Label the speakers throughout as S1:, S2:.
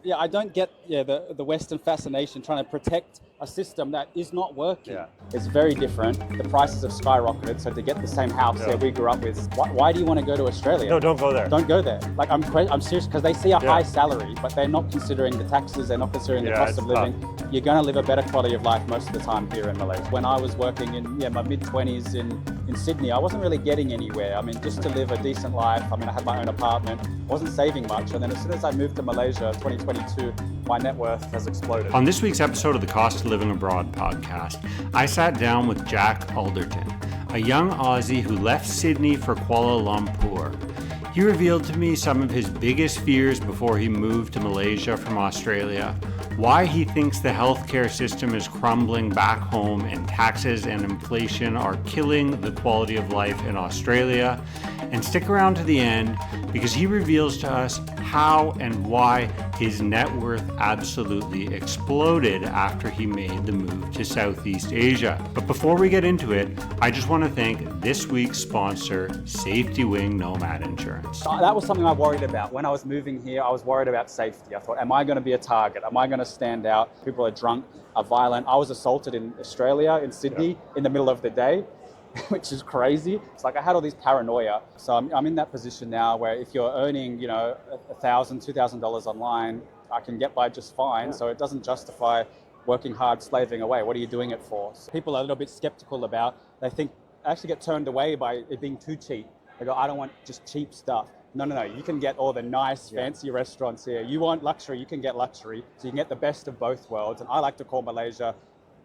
S1: Yeah, I don't get the Western fascination trying to protect a system that is not working.
S2: Yeah.
S1: It's very different. The prices have skyrocketed. So to get the same house that we grew up with, why do you want to go to Australia?
S2: No, don't go there.
S1: Don't go there. Like I'm serious because they see a high
S2: Yeah.
S1: salary, but they're not considering the taxes. They're not considering the cost of living. You're going to live a better quality of life most of the time here in Malaysia. When I was working in my mid-20s in Sydney, I wasn't really getting anywhere. I mean, just to live a decent life. I mean, I had my own apartment. Wasn't saving much, and then as soon as I moved to Malaysia, 2022, my net worth has exploded.
S3: On this week's episode of the Cost of Living Abroad podcast, I sat down with Jack Alderton, a young Aussie who left Sydney for Kuala Lumpur. He revealed to me some of his biggest fears before he moved to Malaysia from Australia, why he thinks the healthcare system is crumbling back home and taxes and inflation are killing the quality of life in Australia, and stick around to the end because he reveals to us how and why his net worth absolutely exploded after he made the move to Southeast Asia. But before we get into it, I just want to thank this week's sponsor, Safety Wing Nomad Insurance.
S1: That was something I worried about. When I was moving here, I was worried about safety. I thought, am I going to be a target? Am I going to stand out? People are drunk, are violent. I was assaulted in Australia, in Sydney, in the middle of the day, which is crazy. It's like I had all these paranoia. So I'm in that position now where if you're earning, $1,000, $2,000 online, I can get by just fine. So it doesn't justify working hard, slaving away. What are you doing it for? So people are a little bit skeptical about, they think, actually get turned away by it being too cheap. They go, I don't want just cheap stuff. No. You can get all the nice, fancy restaurants here. You want luxury, you can get luxury. So you can get the best of both worlds. And I like to call Malaysia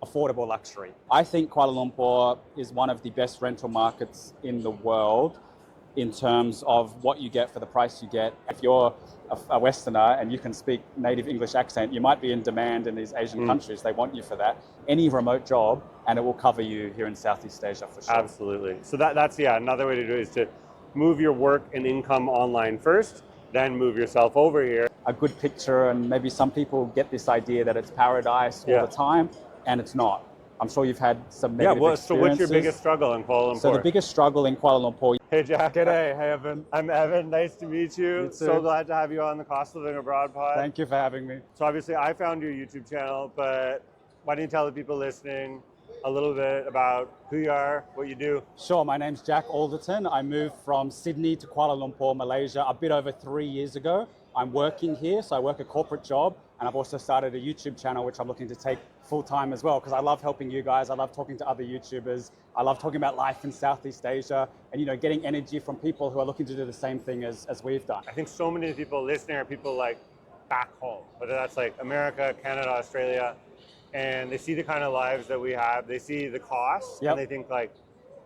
S1: affordable luxury. I think Kuala Lumpur is one of the best rental markets in the world in terms of what you get for the price you get. If you're a Westerner and you can speak native English accent, you might be in demand in these Asian countries. They want you for that. Any remote job, and it will cover you here in Southeast Asia for sure.
S2: Absolutely. So that's another way to do it is to move your work and income online first, then move yourself over here.
S1: A good picture, and maybe some people get this idea that it's paradise all the time, and it's not. I'm sure you've had some negative experiences.
S2: So what's your biggest struggle in Kuala Lumpur?
S1: So the biggest struggle in Kuala Lumpur.
S2: Hey Jack.
S1: G'day, hey Evan.
S2: I'm Evan, nice to meet you.
S1: You too.
S2: So glad to have you on the Cost of Living Abroad pod.
S1: Thank you for having me.
S2: So obviously I found your YouTube channel, but why don't you tell the people listening a little bit about who you are, what you do?
S1: Sure, my name's Jack Alderton. I moved from Sydney to Kuala Lumpur, Malaysia a bit over 3 years ago. I'm working here, so I work a corporate job, and I've also started a YouTube channel, which I'm looking to take full-time as well, because I love helping you guys. I love talking to other YouTubers. I love talking about life in Southeast Asia and, getting energy from people who are looking to do the same thing as we've done.
S2: I think so many people listening are people like back home, whether that's like America, Canada, Australia, and they see the kind of lives that we have. They see the costs, and they think like,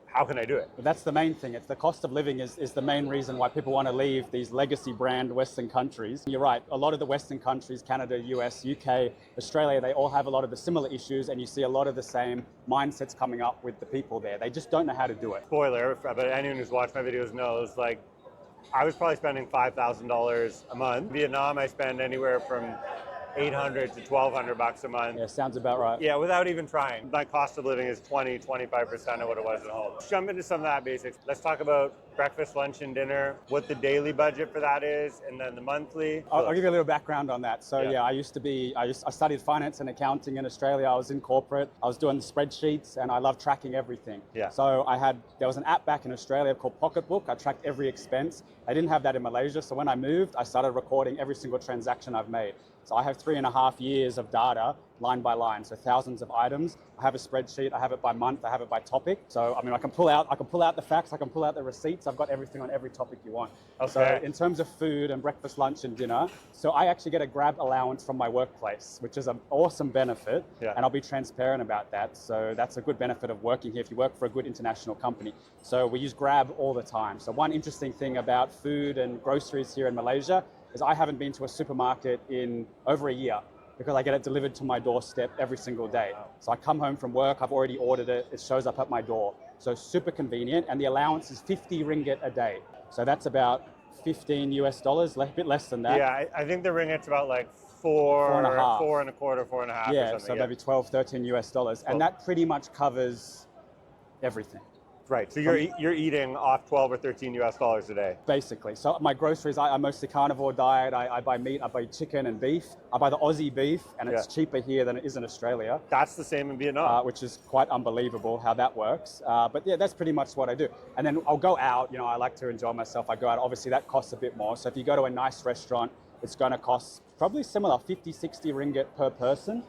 S2: how can I do it?
S1: But that's the main thing. It's the cost of living is the main reason why people want to leave these legacy brand Western countries. You're right. A lot of the Western countries, Canada, US, UK, Australia, they all have a lot of the similar issues, and you see a lot of the same mindsets coming up with the people there. They just don't know how to do it.
S2: Spoiler, but anyone who's watched my videos knows, like, I was probably spending $5,000 a month. In Vietnam, I spend anywhere from $800 to $1,200 a month.
S1: Yeah, sounds about right.
S2: Yeah, without even trying. My cost of living is 25% of what it was at home. Let's jump into some of that basics. Let's talk about breakfast, lunch, and dinner, what the daily budget for that is, and then the monthly.
S1: I'll give you a little background on that. So I studied finance and accounting in Australia. I was in corporate. I was doing spreadsheets, and I love tracking everything.
S2: Yeah.
S1: So there was an app back in Australia called Pocketbook. I tracked every expense. I didn't have that in Malaysia. So when I moved, I started recording every single transaction I've made. So I have 3.5 years of data line by line, so thousands of items. I have a spreadsheet, I have it by month, I have it by topic. So I can pull out the facts, I can pull out the receipts. I've got everything on every topic you want.
S2: Okay.
S1: So in terms of food and breakfast, lunch and dinner, so I actually get a Grab allowance from my workplace, which is an awesome benefit.
S2: Yeah.
S1: And I'll be transparent about that. So that's a good benefit of working here if you work for a good international company. So we use Grab all the time. So one interesting thing about food and groceries here in Malaysia is I haven't been to a supermarket in over a year because I get it delivered to my doorstep every single day. So I come home from work, I've already ordered it, it shows up at my door. So super convenient, and the allowance is 50 ringgit a day. So that's about $15 a bit less than that.
S2: Yeah, I think the ringgit's about like four and a quarter, 4.5
S1: Yeah,
S2: or something.
S1: so maybe $12, $13. And that pretty much covers everything.
S2: Right. So you're eating off 12 or 13 US dollars a day.
S1: Basically. So my groceries, I'm mostly carnivore diet. I buy meat, I buy chicken and beef. I buy the Aussie beef, and it's cheaper here than it is in Australia.
S2: That's the same in Vietnam.
S1: Which is quite unbelievable how that works. But yeah, that's pretty much what I do. And then I'll go out, I like to enjoy myself. I go out, obviously that costs a bit more. So if you go to a nice restaurant, it's going to cost probably similar, 50, 60 ringgit per person.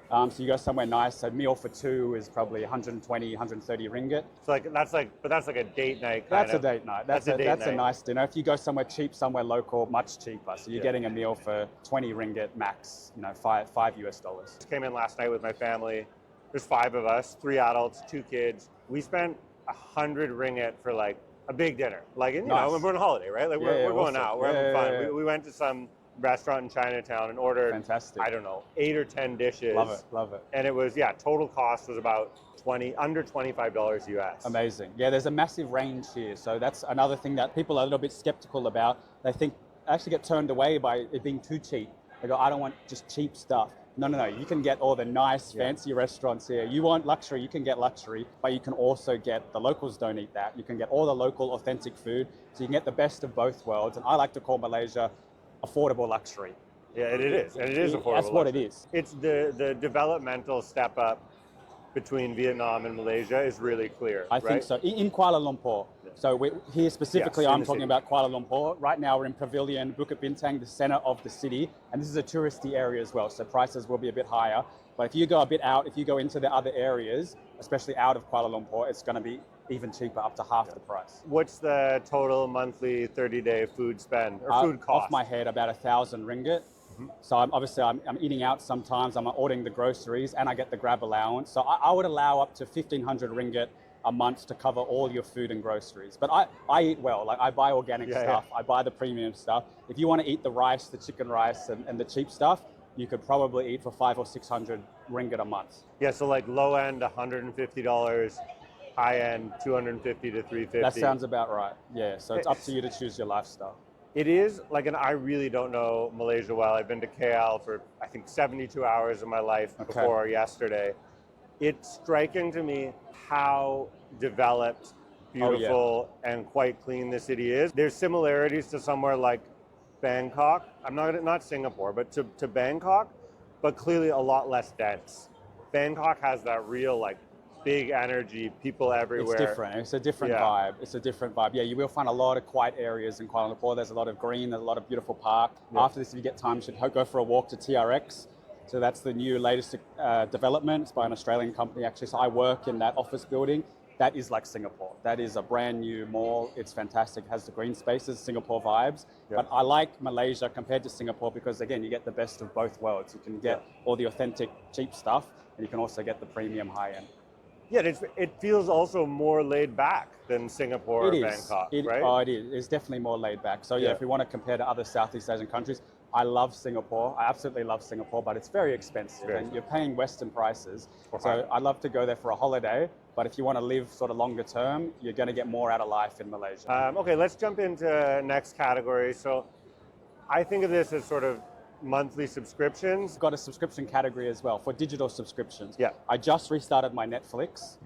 S1: So you go somewhere nice, a meal for two is probably 120, 130 ringgit.
S2: So that's like a date night
S1: That's a date night. That's a
S2: night.
S1: nice dinner. If you go somewhere cheap, somewhere local, much cheaper. So you're getting a meal for 20 ringgit max, $5 US.
S2: Came in last night with my family. There's 5 of us, 3 adults, 2 kids. We spent 100 ringgit for like a big dinner. Like, we're on a holiday, right? Like we're going
S1: awesome.
S2: out, we're having fun. Yeah. We went to some restaurant in Chinatown and ordered,
S1: fantastic,
S2: I don't know, 8 or 10 dishes.
S1: Love it.
S2: And it was, total cost was about under $25 US.
S1: Amazing. Yeah, there's a massive range here. So that's another thing that people are a little bit skeptical about. They think, actually get turned away by it being too cheap. They go, I don't want just cheap stuff. No. You can get all the nice, fancy restaurants here. You want luxury, you can get luxury, but you can also get, the locals don't eat that. You can get all the local, authentic food. So you can get the best of both worlds. And I like to call Malaysia affordable luxury.
S2: Yeah, it is. And it is affordable.
S1: That's what
S2: luxury.
S1: it is.
S2: It's the developmental step up between Vietnam and Malaysia is really clear.
S1: I think so. In Kuala Lumpur. So here specifically, I'm talking about Kuala Lumpur. Right now we're in Pavilion, Bukit Bintang, the center of the city. And this is a touristy area as well. So prices will be a bit higher. But if you go a bit out, if you go into the other areas, especially out of Kuala Lumpur, it's going to be even cheaper, up to half the price.
S2: What's the total monthly 30-day food spend or food cost?
S1: Off my head, about 1,000 ringgit. So I'm eating out sometimes, I'm ordering the groceries and I get the grab allowance. So I would allow up to 1,500 ringgit a month to cover all your food and groceries. But I eat well, like I buy organic stuff, I buy the premium stuff. If you want to eat the rice, the chicken rice and the cheap stuff, you could probably eat for 500 or 600 ringgit a month.
S2: Yeah, so like low end $150, high end $250 to $350.
S1: That sounds about right. Yeah, so it's up to you to choose your lifestyle.
S2: It is, and I really don't know Malaysia well. I've been to KL for, I think, 72 hours of my life before yesterday. It's striking to me how developed, beautiful, and quite clean the city is. There's similarities to somewhere like Bangkok. I'm not Singapore, but to Bangkok, but clearly a lot less dense. Bangkok has that real, big energy, people everywhere.
S1: It's different. It's a different vibe. It's a different vibe. Yeah, you will find a lot of quiet areas in Kuala Lumpur. There's a lot of green, there's a lot of beautiful park. Yeah. After this, if you get time, you should go for a walk to TRX. So that's the new latest development. It's by an Australian company, actually. So I work in that office building. That is like Singapore. That is a brand new mall. It's fantastic. It has the green spaces, Singapore vibes. Yeah. But I like Malaysia compared to Singapore because, again, you get the best of both worlds. You can get all the authentic, cheap stuff, and you can also get the premium high end.
S2: Yeah, it feels also more laid back than Singapore or Bangkok, right?
S1: Oh, it is. It's definitely more laid back. So if we want to compare to other Southeast Asian countries, I love Singapore. I absolutely love Singapore, but it's very expensive and you're paying Western prices. So I'd love to go there for a holiday, but if you want to live sort of longer term, you're going to get more out of life in Malaysia.
S2: Okay, let's jump into next category. So I think of this as sort of monthly subscriptions.
S1: Got a subscription category as well for digital subscriptions.
S2: Yeah.
S1: I just restarted my Netflix.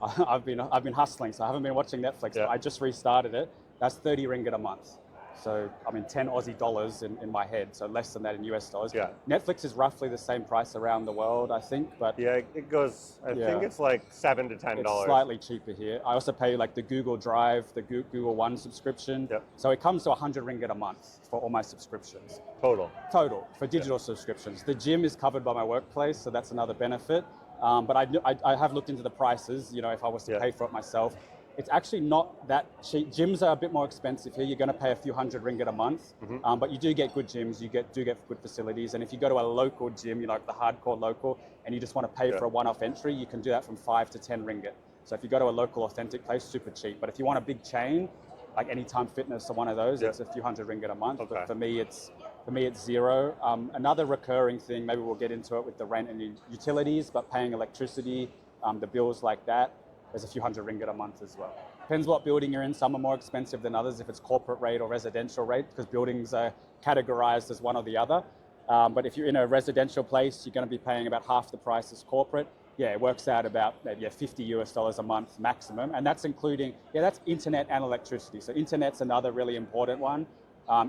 S1: I've been hustling, so I haven't been watching Netflix, but I just restarted it. That's 30 ringgit a month. So, 10 Aussie dollars in my head, so less than that in US dollars.
S2: Yeah.
S1: Netflix is roughly the same price around the world, I think, but...
S2: Yeah, it goes, I think it's like $7 to $10.
S1: It's slightly cheaper here. I also pay the Google Drive, the Google One subscription.
S2: Yep.
S1: So it comes to 100 ringgit a month for all my subscriptions.
S2: Total
S1: for digital subscriptions. The gym is covered by my workplace, so that's another benefit. But I have looked into the prices, if I was to pay for it myself. It's actually not that cheap. Gyms are a bit more expensive here. You're going to pay a few hundred ringgit a month, but you do get good gyms. You do get good facilities. And if you go to a local gym, the hardcore local, and you just want to pay for a one-off entry, you can do that from 5 to 10 ringgit. So if you go to a local authentic place, super cheap. But if you want a big chain, like Anytime Fitness or one of those, it's a few hundred ringgit a month.
S2: Okay.
S1: But for me, it's zero. Another recurring thing, maybe we'll get into it with the rent and utilities, but paying electricity, the bills like that, there's a few hundred ringgit a month as well. Depends what building you're in. Some are more expensive than others if it's corporate rate or residential rate, because buildings are categorized as one or the other. But if you're in a residential place, you're going to be paying about half the price as corporate. Yeah, it works out about maybe $50 a month maximum, and that's including, that's internet and electricity. So internet's another really important one.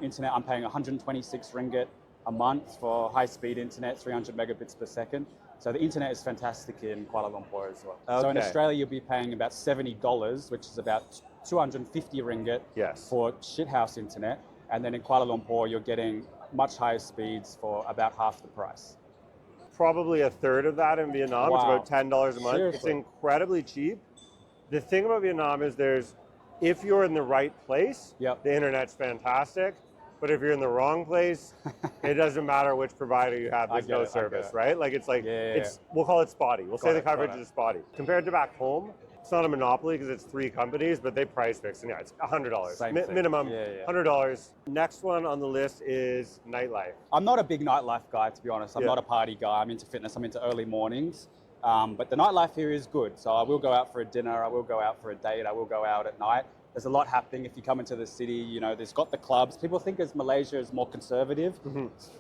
S1: Internet, I'm paying 126 ringgit a month for high-speed internet, 300 megabits per second. So the internet is fantastic in Kuala Lumpur as well.
S2: Okay.
S1: So in Australia, you'll be paying about $70, which is about 250 ringgit for shithouse internet. And then in Kuala Lumpur, you're getting much higher speeds for about half the price.
S2: Probably a third of that in Vietnam.
S1: Wow.
S2: It's about $10 a month.
S1: Seriously?
S2: It's incredibly cheap. The thing about Vietnam is if you're in the right place, the internet's fantastic. But if you're in the wrong place, it doesn't matter which provider you have, there's no service, right? Like we'll call it spotty. We'll say the coverage is spotty. Compared to back home, it's not a monopoly because it's 3 companies, but they price fix. And it's $100. Minimum $100. Next one on the list is nightlife.
S1: I'm not a big nightlife guy, to be honest. I'm not a party guy. I'm into fitness. I'm into early mornings. But the nightlife here is good. So I will go out for a dinner. I will go out for a date. I will go out at night. There's a lot happening if you come into the city. There's got the clubs. People think as Malaysia is more conservative,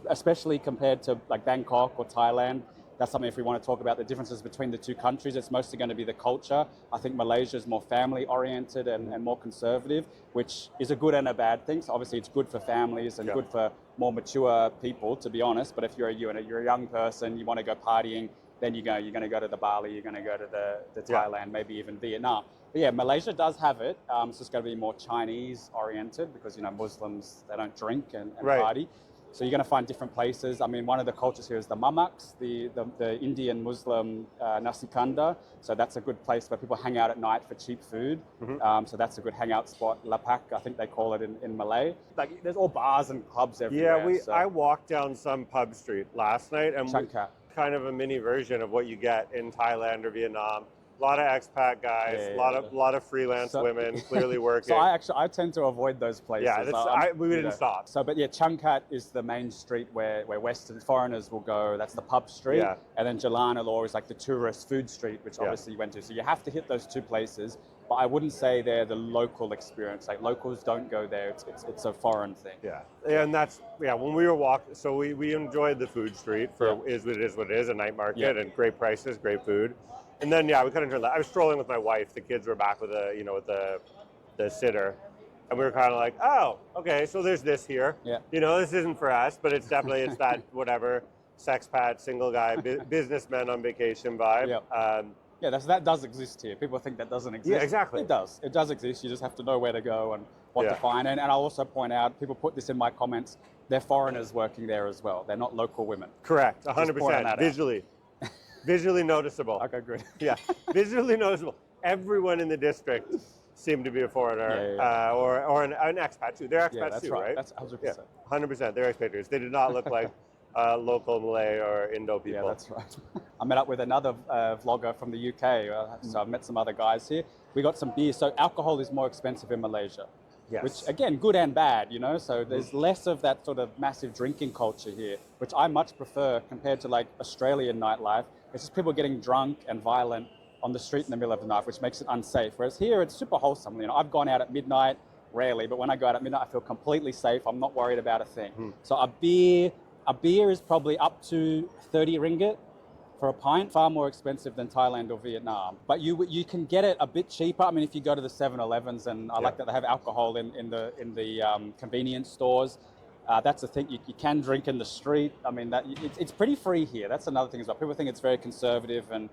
S1: especially compared to like Bangkok or Thailand. That's something if we want to talk about the differences between the two countries, it's mostly going to be the culture. I think Malaysia is more family oriented and more conservative, which is a good and a bad thing. So obviously it's good for families and good for more mature people, to be honest. But if you're a young person, you want to go partying, then you're going to go to the Bali, you're going to go to the Thailand, maybe even Vietnam. But yeah, Malaysia does have it. It's just going to be more Chinese oriented because, Muslims, they don't drink and party. So you're going to find different places. I mean, one of the cultures here is the mamaks, the Indian Muslim nasi kandar. So that's a good place where people hang out at night for cheap food. So that's a good hangout spot. Lapak, I think they call it in Malay. Like there's all bars and clubs everywhere.
S2: Yeah, I walked down some pub street last night and kind of a mini version of what you get in Thailand or Vietnam. A lot of expat guys, a lot of freelance women clearly working.
S1: So I tend to avoid those places.
S2: Yeah, we didn't stop.
S1: So, but yeah, Changkat is the main street where Western foreigners will go. That's the pub street. Yeah. And then Jalan Alor is like the tourist food street, which obviously you went to. So you have to hit those two places. But I wouldn't say they're the local experience. Like locals don't go there. It's a foreign thing.
S2: Yeah, and that's when we were walking. So we enjoyed the food street is what it is, a night market and great prices, great food. And then we kind of turned that. I was strolling with my wife. The kids were back with the sitter, and we were kind of like, oh, okay, so there's this here. Yeah. This isn't for us, but it's that whatever sexpat, single guy, businessman on vacation vibe.
S1: Yeah. That does exist here. People think that doesn't exist.
S2: Yeah, exactly.
S1: It does. It does exist. You just have to know where to go and what to find. And I'll also point out, people put this in my comments, they're foreigners working there as well. They're not local women.
S2: Correct. 100%. Visually. Visually noticeable.
S1: Okay, good.
S2: Yeah, visually noticeable. Everyone in the district seemed to be a foreigner or an expat too. They're expats too, right?
S1: That's 100%.
S2: Yeah, 100%. They're expatriates. They did not look like local Malay or Indo people.
S1: Yeah, that's right. I met up with another vlogger from the UK, so I've met some other guys here. We got some beer. So alcohol is more expensive in Malaysia. Yes. Which, again, good and bad, so there's less of that sort of massive drinking culture here, which I much prefer compared to like Australian nightlife. It's just people getting drunk and violent on the street in the middle of the night, which makes it unsafe. Whereas here, it's super wholesome. I've gone out at midnight, rarely, but when I go out at midnight, I feel completely safe. I'm not worried about a thing. So a beer is probably up to 30 ringgit for a pint, far more expensive than Thailand or Vietnam. But you can get it a bit cheaper. I mean, if you go to the 7-Elevens, and I like that they have alcohol in the convenience stores. That's the thing. You can drink in the street. I mean, it's pretty free here. That's another thing as well. People think it's very conservative, and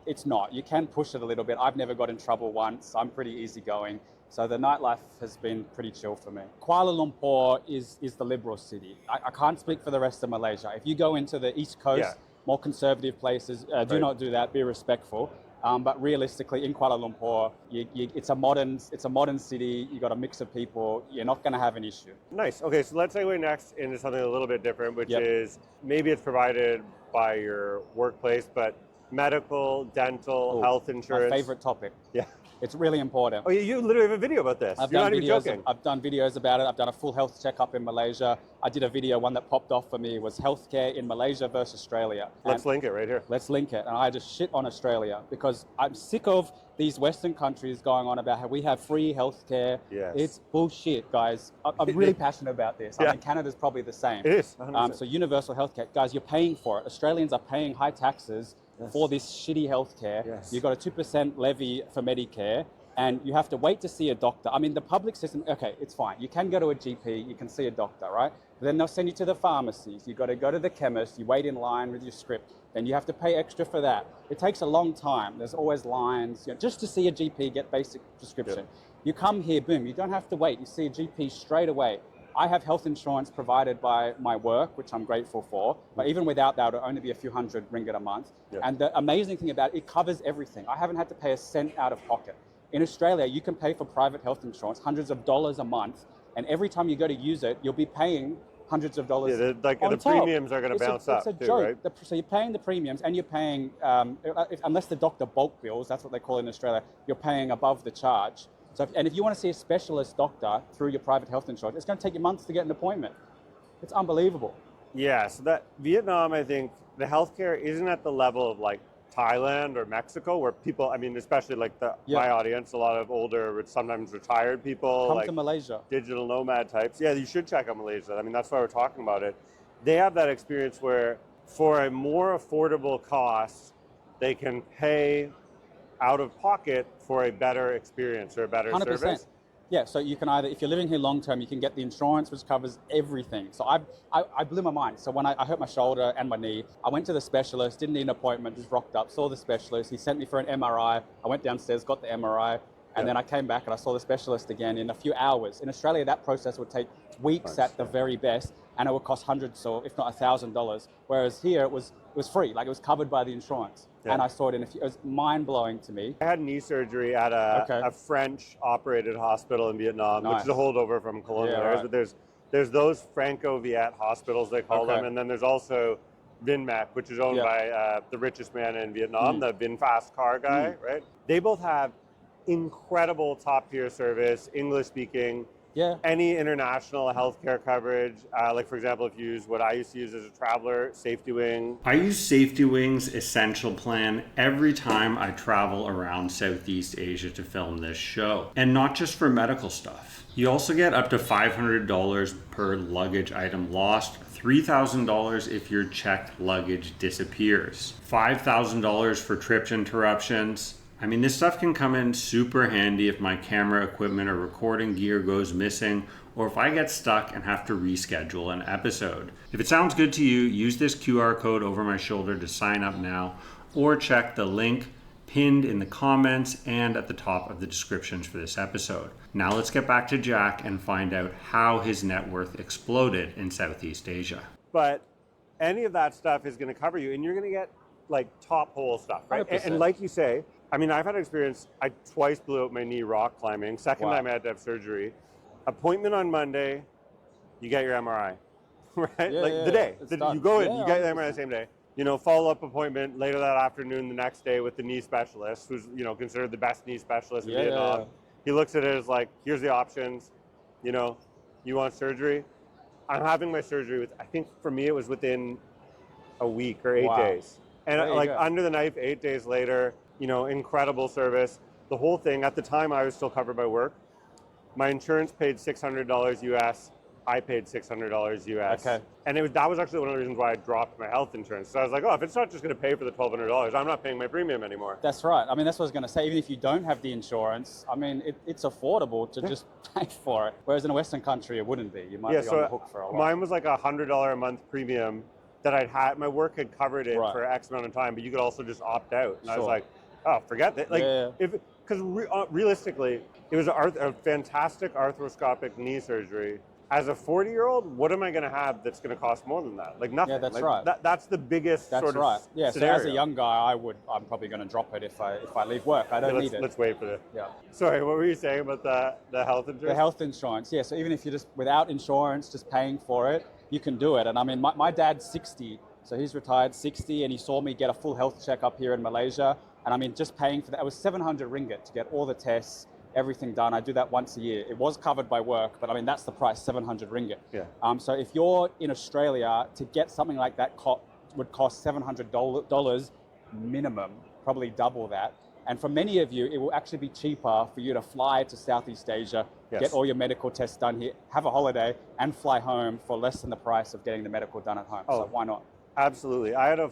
S1: it's not. You can push it a little bit. I've never got in trouble once. I'm pretty easygoing. So the nightlife has been pretty chill for me. Kuala Lumpur is the liberal city. I can't speak for the rest of Malaysia. If you go into the East Coast, more conservative places, do not do that. Be respectful. But realistically, in Kuala Lumpur, it's a modern city. You got a mix of people. You're not going to have an issue.
S2: Nice. Okay, so let's segue next into something a little bit different, which is maybe it's provided by your workplace, but medical, dental, health insurance.
S1: My favorite topic.
S2: Yeah.
S1: It's really important.
S2: Oh, you literally have a video about this. You're not even joking.
S1: I've done videos about it. I've done a full health checkup in Malaysia. I did a video, one that popped off for me was healthcare in Malaysia versus Australia.
S2: Let's link it right here.
S1: Let's link it. And I just shit on Australia because I'm sick of these Western countries going on about how we have free healthcare.
S2: Yes.
S1: It's bullshit, guys. I'm really passionate about this. I mean, Canada's probably the same.
S2: It is.
S1: So universal healthcare. Guys, you're paying for it. Australians are paying high taxes for this shitty healthcare.
S2: Yes.
S1: You've got a 2% levy for Medicare, and you have to wait to see a doctor. I mean, the public system, okay, it's fine. You can go to a GP, you can see a doctor, right? But then they'll send you to the pharmacies. You've got to go to the chemist, you wait in line with your script, then you have to pay extra for that. It takes a long time. There's always lines, just to see a GP, get basic prescription. Yep. You come here, boom, you don't have to wait. You see a GP straight away. I have health insurance provided by my work, which I'm grateful for, but even without that, it'll only be a few hundred ringgit a month. Yep. And the amazing thing about it covers everything. I haven't had to pay a cent out of pocket. In Australia, you can pay for private health insurance, hundreds of dollars a month, and every time you go to use it, you'll be paying hundreds of dollars.
S2: Yeah, the premiums are going to bounce up.
S1: It's a
S2: too,
S1: joke.
S2: Right?
S1: So you're paying the premiums, and you're paying, unless the doctor bulk bills, that's what they call it in Australia, you're paying above the charge. So if you want to see a specialist doctor through your private health insurance, it's going to take you months to get an appointment. It's unbelievable.
S2: Yeah, so that Vietnam, I think, the healthcare isn't at the level of like Thailand or Mexico, where people, I mean, especially like my audience, a lot of older, sometimes retired people.
S1: Come
S2: like
S1: to Malaysia.
S2: Digital nomad types. Yeah, you should check out Malaysia. I mean, that's why we're talking about it. They have that experience where for a more affordable cost, they can pay out of pocket for a better experience or a better
S1: 100%.
S2: service.
S1: Yeah, so you can either, if you're living here long term, you can get the insurance, which covers everything. So I blew my mind. So when I hurt my shoulder and my knee, I went to the specialist, didn't need an appointment, just rocked up, saw the specialist. He sent me for an MRI. I went downstairs, got the MRI, and then I came back and I saw the specialist again in a few hours. In Australia, that process would take weeks at the very best, and it would cost hundreds or if not $1,000. Whereas here, it was free, like it was covered by the insurance. Yeah. And I saw it in a few, it was mind-blowing to me.
S2: I had knee surgery at a French-operated hospital in Vietnam, which is a holdover from colonial areas. But there's those Franco-Viet hospitals, they call them, and then there's also Vinmec, which is owned by the richest man in Vietnam, the VinFast car guy, right? They both have incredible top-tier service, English-speaking.
S1: Yeah.
S2: Any international healthcare coverage, like for example, if you use what I used to use as a traveler, Safety Wing.
S3: I use Safety Wing's Essential Plan every time I travel around Southeast Asia to film this show. And not just for medical stuff. You also get up to $500 per luggage item lost, $3,000 if your checked luggage disappears, $5,000 for trip interruptions. I mean, this stuff can come in super handy if my camera equipment or recording gear goes missing, or if I get stuck and have to reschedule an episode. If it sounds good to you, use this QR code over my shoulder to sign up now, or check the link pinned in the comments and at the top of the descriptions for this episode. Now let's get back to Jack and find out how his net worth exploded in Southeast Asia.
S2: But any of that stuff is going to cover you, and you're going to get like top hole stuff, right? And like you say, I mean, I've had an experience, I twice blew out my knee rock climbing. Second time I had to have surgery. Appointment on Monday, you get your MRI, right? The day. You go in, you get the MRI the same day. You know, follow-up appointment later that afternoon, the next day with the knee specialist, who's, you know, considered the best knee specialist in Vietnam. He looks at it as like, here's the options, you know, you want surgery? I'm having my surgery with, I think for me it was within a week or 8 days. And like under the knife, 8 days later, you know, incredible service. The whole thing, at the time I was still covered by work. My insurance paid $600 US. I paid $600 US.
S1: Okay.
S2: And that was actually one of the reasons why I dropped my health insurance. So I was like, oh, if it's not just going to pay for the $1,200, I'm not paying my premium anymore.
S1: That's right. I mean, that's what I was going to say. Even if you don't have the insurance, I mean, it's affordable to just pay for it. Whereas in a Western country, it wouldn't be. You might be on the hook for a while.
S2: Mine was like $100 a month premium that I'd had. My work had covered it for X amount of time, but you could also just opt out. And I was like, oh, forget that. Like, because realistically, it was a fantastic arthroscopic knee surgery. As a 40-year-old, what am I going to have that's going to cost more than that? Like nothing.
S1: Yeah, that's
S2: like,
S1: right.
S2: That's the biggest sort of
S1: Yeah,
S2: scenario.
S1: so as a young guy, I'm probably going to drop it if I leave work. I don't need it.
S2: Let's wait for it. Yeah. Sorry, what were you saying about the health insurance?
S1: The health insurance, yeah. So even if you're just without insurance, just paying for it, you can do it. And I mean, my dad's 60, so he's retired 60, and he saw me get a full health checkup here in Malaysia. And I mean, just paying for that, it was 700 ringgit to get all the tests, everything done. I do that once a year. It was covered by work, but I mean, that's the price, 700 ringgit.
S2: Yeah.
S1: So if you're in Australia, to get something like that would cost $700 minimum, probably double that. And for many of you, it will actually be cheaper for you to fly to Southeast Asia, get all your medical tests done here, have a holiday, and fly home for less than the price of getting the medical done at home. So why not?
S2: Absolutely. I had a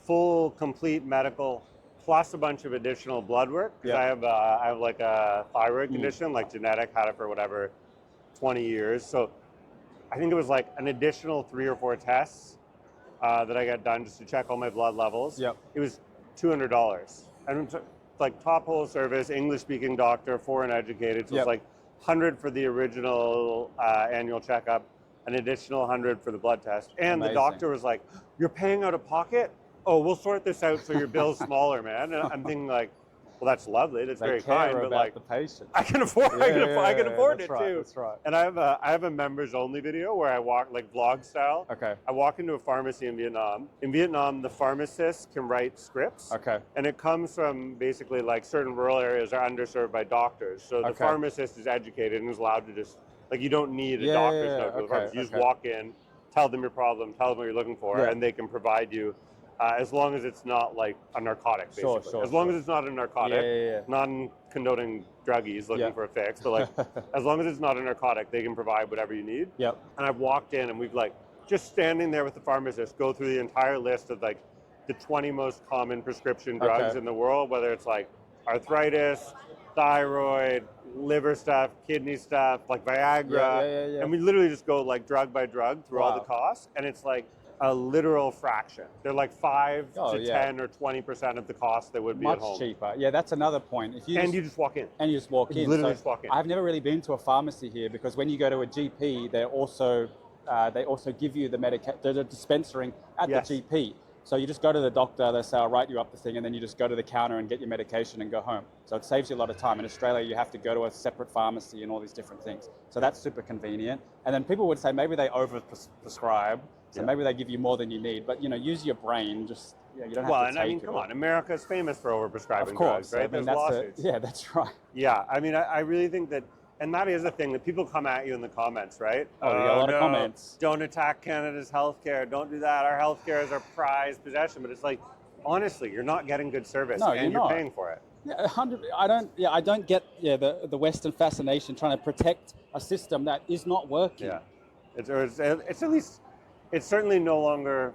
S2: full, complete medical, plus a bunch of additional blood work. Because I have like a thyroid condition, like genetic, had it for whatever, 20 years. So I think it was like an additional 3 or 4 tests that I got done just to check all my blood levels.
S1: Yep.
S2: It was $200. And it's like top whole service, English-speaking doctor, foreign educated. So it's like 100 for the original annual checkup, an additional 100 for the blood test. And the doctor was like, "You're paying out of pocket? Oh, we'll sort this out so your bill's smaller, man." And I'm thinking like, well, that's lovely. That's very kind, but like
S1: the patient.
S2: I can afford it
S1: right,
S2: too.
S1: That's right.
S2: And I have a members only video where I walk like vlog style.
S1: Okay.
S2: I walk into a pharmacy in Vietnam. In Vietnam, the pharmacist can write scripts.
S1: Okay.
S2: And it comes from basically like certain rural areas are underserved by doctors. So the pharmacist is educated and is allowed to just like you don't need a doctor's note for the pharmacist. You just walk in, tell them your problem, tell them what you're looking for, and they can provide you. As long as it's not like a narcotic, basically. As long as it's not a narcotic, non-condoning druggies looking for a fix, but like, as long as it's not a narcotic, they can provide whatever you need.
S1: Yep.
S2: And I've walked in and we've like, just standing there with the pharmacist, go through the entire list of like the 20 most common prescription drugs in the world, whether it's like arthritis, thyroid, liver stuff, kidney stuff, like Viagra. And we literally just go like drug by drug through all the costs. And it's like, a literal fraction. They're like 5 to 10 or 20% of the cost that would be at home.
S1: Much cheaper. Yeah, that's another point. If you
S2: you just walk in.
S1: And you just walk in.
S2: Literally just walk in.
S1: I've never really been to a pharmacy here because when you go to a GP, they also give you the dispensing at the GP. So you just go to the doctor, they say, "I'll write you up the thing," and then you just go to the counter and get your medication and go home. So it saves you a lot of time. In Australia, you have to go to a separate pharmacy and all these different things. So that's super convenient. And then people would say maybe they over-prescribe, so maybe they give you more than you need. But, use your brain, just, you don't have to take it.
S2: Well, and I mean, come on, America's famous for over-prescribing drugs, right?
S1: I mean,
S2: There's lawsuits.
S1: That's right.
S2: Yeah, I mean, I really think that, and that is a thing that people come at you in the comments, right?
S1: Oh, you got a lot of comments.
S2: Don't attack Canada's healthcare. Don't do that. Our healthcare is our prized possession. But it's like, honestly, you're not getting good service, and you're paying for it.
S1: Yeah, 100. I don't get the Western fascination trying to protect a system that is not working.
S2: Yeah, it's at least it's certainly no longer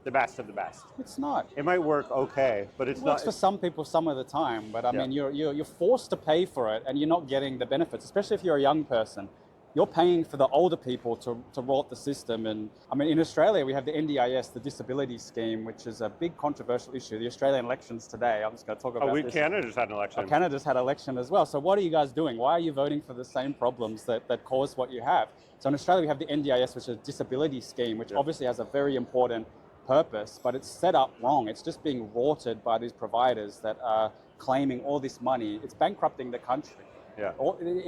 S2: the best of the best.
S1: It's not.
S2: It might work okay, but it's not.
S1: It works for some people some of the time, but I mean, you're forced to pay for it, and you're not getting the benefits, especially if you're a young person. You're paying for the older people to rot the system. And I mean, in Australia, we have the NDIS, the disability scheme, which is a big controversial issue. The Australian elections today, I'm just going to talk about this.
S2: Canada's had an election.
S1: Canada's had an election as well. So what are you guys doing? Why are you voting for the same problems that cause what you have? So in Australia, we have the NDIS, which is a disability scheme, which obviously has a very important purpose, but it's set up wrong. It's just being rorted by these providers that are claiming all this money. It's bankrupting the country.
S2: Yeah.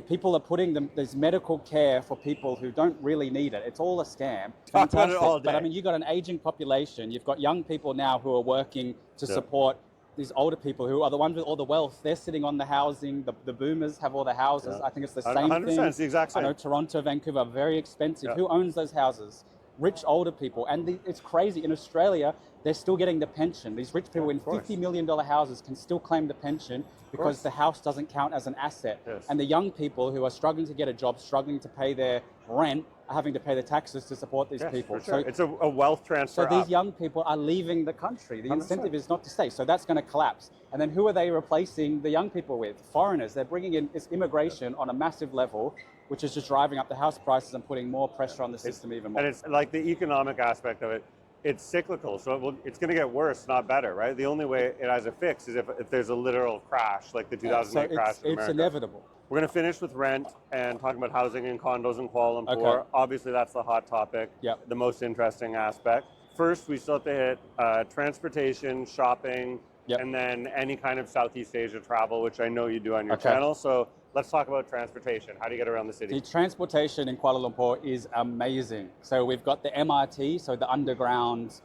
S1: People are putting this medical care for people who don't really need it. It's all a scam. Fantastic. But I mean, you've got an aging population. You've got young people now who are working to support these older people who are the ones with all the wealth. They're sitting on the housing. The boomers have all the houses. I think it's the same
S2: 100%,
S1: thing.
S2: It's the exact same.
S1: I know Toronto, Vancouver are very expensive. Who owns those houses? Rich older people. And it's crazy. In Australia, they're still getting the pension. These rich people in $50 million houses can still claim the pension because the house doesn't count as an asset.
S2: Yes.
S1: And the young people who are struggling to get a job, struggling to pay their rent, are having to pay the taxes to support these people.
S2: For sure. So it's a wealth transfer.
S1: So these young people are leaving the country. The 100%. Incentive is not to stay. So that's going to collapse. And then who are they replacing the young people with? Foreigners. They're bringing in this immigration on a massive level, which is just driving up the house prices and putting more pressure on the system even more.
S2: And it's like the economic aspect of it. It's cyclical, so it's going to get worse, not better, right? The only way it has a fix is if there's a literal crash, like the 2008 crash in America.
S1: It's inevitable.
S2: We're going to finish with rent and talking about housing and condos in Kuala Lumpur.
S1: Okay.
S2: Obviously, that's the hot topic, the most interesting aspect. First, we still have to hit transportation, shopping, and then any kind of Southeast Asia travel, which I know you do on your channel. So let's talk about transportation. How do you get around the city?
S1: The transportation in Kuala Lumpur is amazing. So we've got the MRT, so the underground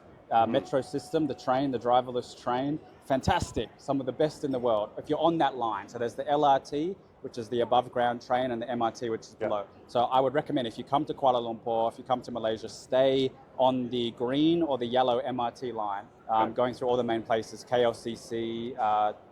S1: metro system, the train, the driverless train. Fantastic, some of the best in the world. If you're on that line, so there's the LRT, which is the above ground train, and the MRT, which is below. So I would recommend if you come to Kuala Lumpur, if you come to Malaysia, stay on the green or the yellow MRT line, going through all the main places, KLCC,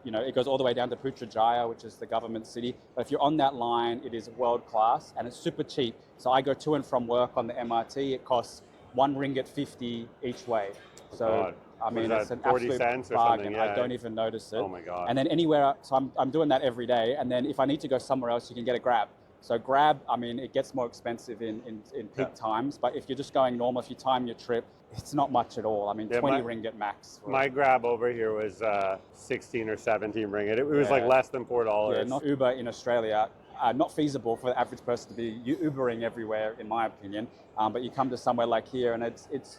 S1: it goes all the way down to Putrajaya, which is the government city. But if you're on that line, it is world class and it's super cheap. So I go to and from work on the MRT. It costs 1 ringgit 50 each way. So,
S2: God.
S1: I mean,
S2: What is
S1: it's
S2: that,
S1: an
S2: 40
S1: absolute
S2: cents or
S1: bargain.
S2: something? Yeah.
S1: I don't even notice it.
S2: Oh my God.
S1: And then anywhere, so I'm doing that every day. And then if I need to go somewhere else, you can get a Grab. So Grab, I mean, it gets more expensive in peak times, but if you're just going normal, if you time your trip, it's not much at all. I mean, 20 ringgit max.
S2: My Grab over here was 16 or 17 ringgit. It was like less than $4.
S1: Yeah, not Uber in Australia. Not feasible for the average person to be Ubering everywhere, in my opinion. But you come to somewhere like here, and it's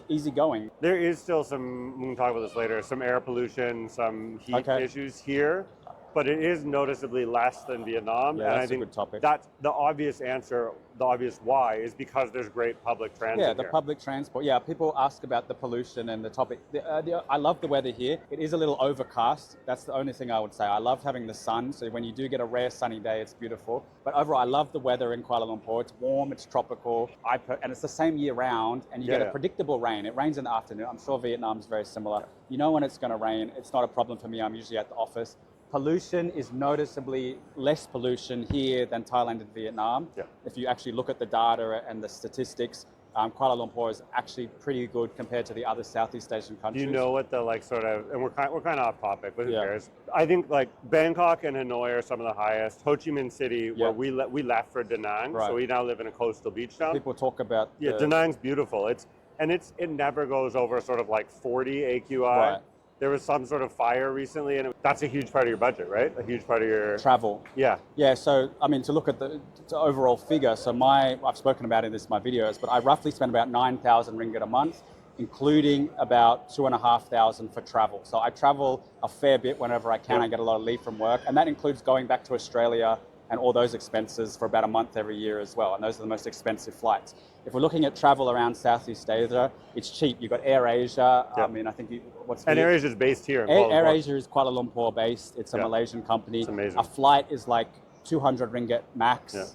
S1: easy going.
S2: There is still some, we can talk about this later, some air pollution, some heat issues here, but it is noticeably less than Vietnam.
S1: Yeah,
S2: and
S1: that's
S2: I think
S1: a good topic.
S2: That's the obvious answer, the obvious why, is because there's great public transit
S1: Yeah, the
S2: here.
S1: public transport. Yeah, people ask about the pollution and the topic. I love the weather here. It is a little overcast. That's the only thing I would say. I love having the sun. So when you do get a rare sunny day, it's beautiful. But overall, I love the weather in Kuala Lumpur. It's warm, it's tropical, and it's the same year round. And you get a predictable rain. It rains in the afternoon. I'm sure Vietnam's very similar. You know when it's going to rain. It's not a problem for me. I'm usually at the office. Pollution is noticeably less pollution here than Thailand and Vietnam. Yeah. If you actually look at the data and the statistics, Kuala Lumpur is actually pretty good compared to the other Southeast Asian countries.
S2: Do you know what the and we're kind of off topic, but who cares? I think like Bangkok and Hanoi are some of the highest. Ho Chi Minh City, where we left for Da Nang, so we now live in a coastal beach town.
S1: People talk about
S2: Da Nang's beautiful. It never goes over sort of like 40 AQI. Right. There was some sort of fire recently, and that's a huge part of your budget, right? A huge part of your
S1: travel.
S2: Yeah.
S1: Yeah. So I mean, to look at the overall figure. So I've spoken about it in my videos, but I roughly spend about 9,000 ringgit a month, including about 2,500 for travel. So I travel a fair bit whenever I can. I get a lot of leave from work, and that includes going back to Australia and all those expenses for about a month every year as well. And those are the most expensive flights. If we're looking at travel around Southeast Asia, it's cheap. You've got AirAsia. I mean, I think
S2: AirAsia is based here in Kuala Lumpur.
S1: AirAsia is Kuala Lumpur based. It's a Malaysian company.
S2: It's amazing.
S1: A flight is like 200 ringgit max. Yeah.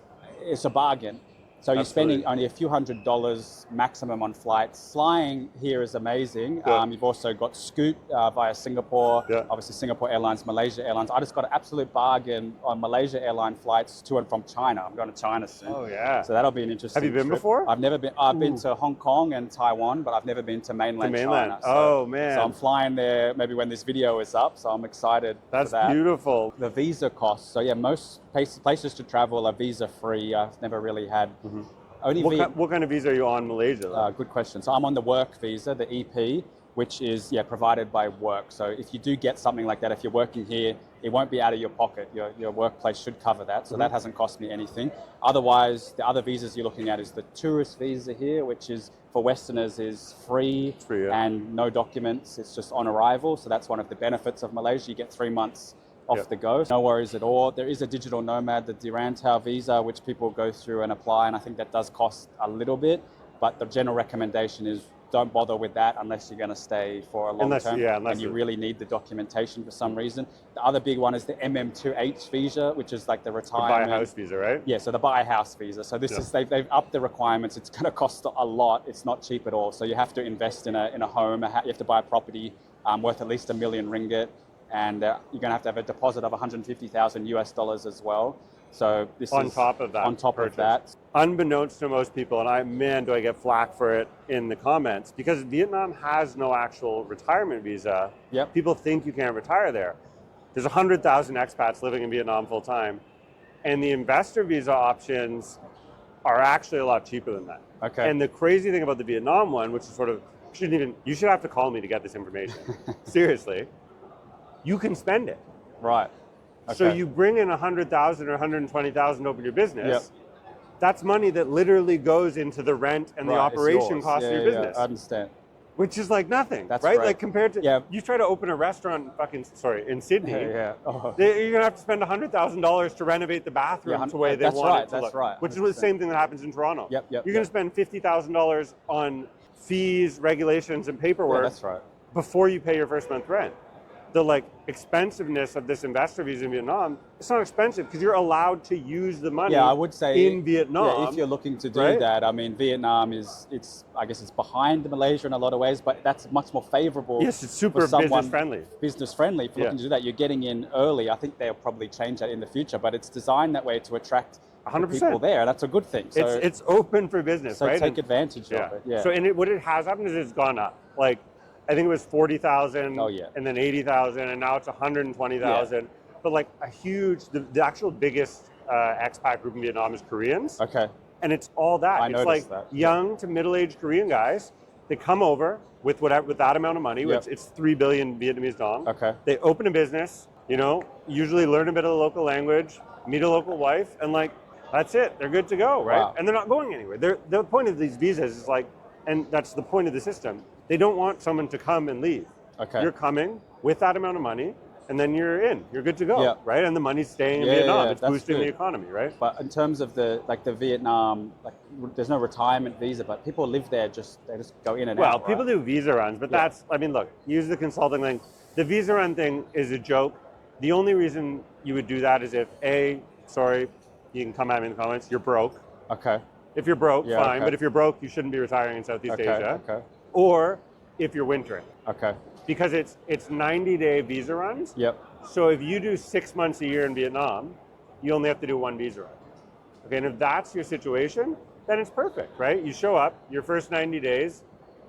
S1: It's a bargain. So you're spending only a few $100s maximum on flights. Flying here is amazing. You've also got Scoot via Singapore, obviously Singapore Airlines, Malaysia Airlines. I just got an absolute bargain on Malaysia airline flights to and from China. I'm going to China soon.
S2: Oh yeah.
S1: So that'll be an interesting
S2: Have you been
S1: trip.
S2: before?
S1: I've never been. I've been to Hong Kong and Taiwan, but I've never been to mainland China.
S2: So, man.
S1: So I'm flying there maybe when this video is up. So I'm excited for that.
S2: That's beautiful.
S1: The visa costs. So yeah, most places to travel are visa free. I've never really had...
S2: What kind of visa are you on Malaysia?
S1: Good question. So I'm on the work visa, the EP, which is provided by work. So if you do get something like that, if you're working here, it won't be out of your pocket. Your workplace should cover that. So that hasn't cost me anything. Otherwise, the other visas you're looking at is the tourist visa here, which is for Westerners is free and no documents. It's just on arrival. So that's one of the benefits of Malaysia. You get 3 months off the go. No worries at all. There is a digital nomad, the didnt visa, which people go through and apply, and I think that does cost a little bit, but the general recommendation is don't bother with that unless you're going to stay for a long term and you really need the documentation for some reason. The other big one is the MM2H visa, which is like the retirement.
S2: The buy a house visa, right?
S1: Yeah, so the buy a house visa. So this is, they've upped the requirements. It's going to cost a lot. It's not cheap at all. So you have to invest in a home. You have to buy a property worth at least 1 million ringgit. And you're going to have a deposit of 150,000 US dollars as well. So this
S2: on
S1: is
S2: top of that.
S1: On top of that.
S2: Unbeknownst to most people, and do I get flack for it in the comments, because Vietnam has no actual retirement visa.
S1: Yep.
S2: People think you can't retire there. There's 100,000 expats living in Vietnam full time, and the investor visa options are actually a lot cheaper than that.
S1: Okay.
S2: And the crazy thing about the Vietnam one, which is sort of, you should have to call me to get this information. Seriously. You can spend it.
S1: Right. Okay.
S2: So you bring in 100,000 or 120,000 to open your business. That's money that literally goes into the rent and the operation cost of your business.
S1: I understand.
S2: Which is like nothing,
S1: That's
S2: right?
S1: right.
S2: Like compared to, you try to open a restaurant in Sydney, you're going to have to spend $100,000 to renovate the bathroom the way they want it to look.
S1: That's right.
S2: Which is the same thing that happens in Toronto. You're going to spend $50,000 on fees, regulations, and paperwork
S1: that's right.
S2: before you pay your first month rent. The expensiveness of this investor visa in Vietnam, it's not expensive because you're allowed to use the money
S1: I would say
S2: in Vietnam.
S1: Yeah, if you're looking to do that, I mean, Vietnam I guess it's behind Malaysia in a lot of ways, but that's much more favorable.
S2: Yes, it's super business friendly.
S1: Business friendly. If you're looking to do that, you're getting in early. I think they'll probably change that in the future, but it's designed that way to attract 100%. People there. That's a good thing. So
S2: it's open for business,
S1: so
S2: right?
S1: take advantage of it. Yeah.
S2: So what it has happened is it's gone up. Like, I think it was 40,000
S1: Oh, yeah.
S2: and then 80,000 and now it's 120,000.
S1: Yeah.
S2: But like a huge, the actual biggest expat group in Vietnam is Koreans.
S1: Okay.
S2: And it's all that.
S1: I
S2: It's
S1: noticed
S2: like
S1: that.
S2: young to middle-aged Korean guys. They come over with that amount of money,
S1: Yep.
S2: which it's 3 billion Vietnamese dong.
S1: Okay.
S2: They open a business, you know, usually learn a bit of the local language, meet a local wife, and like, that's it. They're good to go, right?
S1: Wow.
S2: And they're not going anywhere. The point of these visas is like, and that's the point of the system. They don't want someone to come and leave.
S1: Okay.
S2: You're coming with that amount of money, and then you're in. You're good to go,
S1: Yeah.
S2: right? And the money's staying in
S1: Yeah,
S2: Vietnam.
S1: yeah,
S2: It's
S1: that's
S2: boosting the
S1: good.
S2: economy, right?
S1: But in terms of the Vietnam, like there's no retirement visa, but people live there they just go in and
S2: Well,
S1: out.
S2: people
S1: right?
S2: do visa runs, but
S1: Yeah.
S2: that's, I mean, look, use the consulting link. The visa run thing is a joke. The only reason you would do that is if sorry, you can come at me in the comments, you're broke.
S1: Okay.
S2: If you're broke,
S1: Yeah,
S2: fine,
S1: okay.
S2: but if you're broke, you shouldn't be retiring in Southeast
S1: Okay.
S2: Asia.
S1: Okay.
S2: Or if you're wintering,
S1: Okay.
S2: because it's 90-day visa runs.
S1: Yep.
S2: So if you do 6 months a year in Vietnam, you only have to do one visa run. Okay, and if that's your situation, then it's perfect, right? You show up, your first 90 days,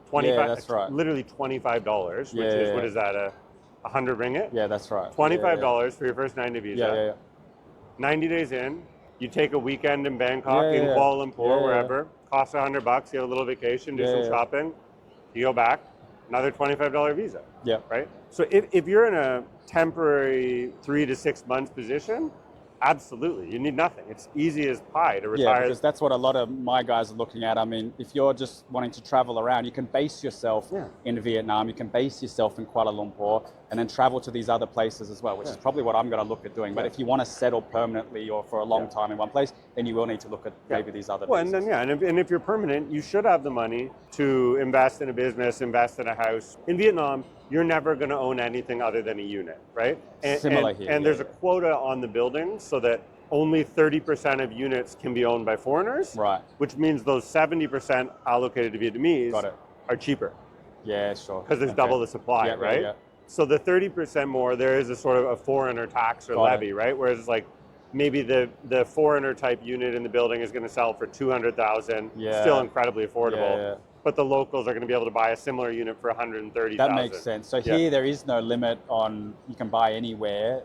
S2: 25,
S1: Yeah, that's right.
S2: literally $25, which
S1: Yeah,
S2: is,
S1: yeah,
S2: what
S1: yeah.
S2: is that, 100 ringgit?
S1: Yeah, that's right.
S2: $25 for your first 90 visa.
S1: Yeah, yeah, yeah.
S2: 90 days in, you take a weekend in Bangkok,
S1: Yeah,
S2: in
S1: yeah.
S2: Kuala Lumpur,
S1: Yeah, yeah.
S2: wherever, costs $100, you have a little vacation, do
S1: Yeah,
S2: some
S1: yeah.
S2: shopping, you go back, another $25 visa.
S1: Yeah.
S2: Right? So if you're in a temporary 3 to 6 months position, absolutely, you need nothing. It's easy as pie to
S1: Yeah,
S2: retire.
S1: because that's what a lot of my guys are looking at. I mean, if you're just wanting to travel around, you can base yourself
S2: Yeah.
S1: in Vietnam, you can base yourself in Kuala Lumpur, and then travel to these other places as well, which is probably what I'm going to look at doing. But if you want to settle permanently or for a long time in one place, then you will need to look at maybe these other
S2: Well, and
S1: visas.
S2: then and if you're permanent, you should have the money to invest in a business, invest in a house. In Vietnam, you're never going to own anything other than a unit, right?
S1: Similar here,
S2: And
S1: yeah,
S2: there's
S1: yeah.
S2: a quota on the buildings so that only 30% of units can be owned by foreigners,
S1: Right.
S2: which means those 70% allocated to Vietnamese
S1: Got it.
S2: are cheaper
S1: Yeah, sure.
S2: because there's
S1: Okay.
S2: double the supply,
S1: Yeah,
S2: right?
S1: yeah.
S2: So the 30% more, there is a sort of a foreigner tax or
S1: Got it.
S2: levy, right? Whereas it's like maybe the foreigner type unit in the building is going to sell for 200,000,
S1: Yeah.
S2: still incredibly affordable.
S1: Yeah, yeah.
S2: But the locals are going to be able to buy a similar unit for 130,000.
S1: That makes sense. So here there is no limit on you can buy anywhere,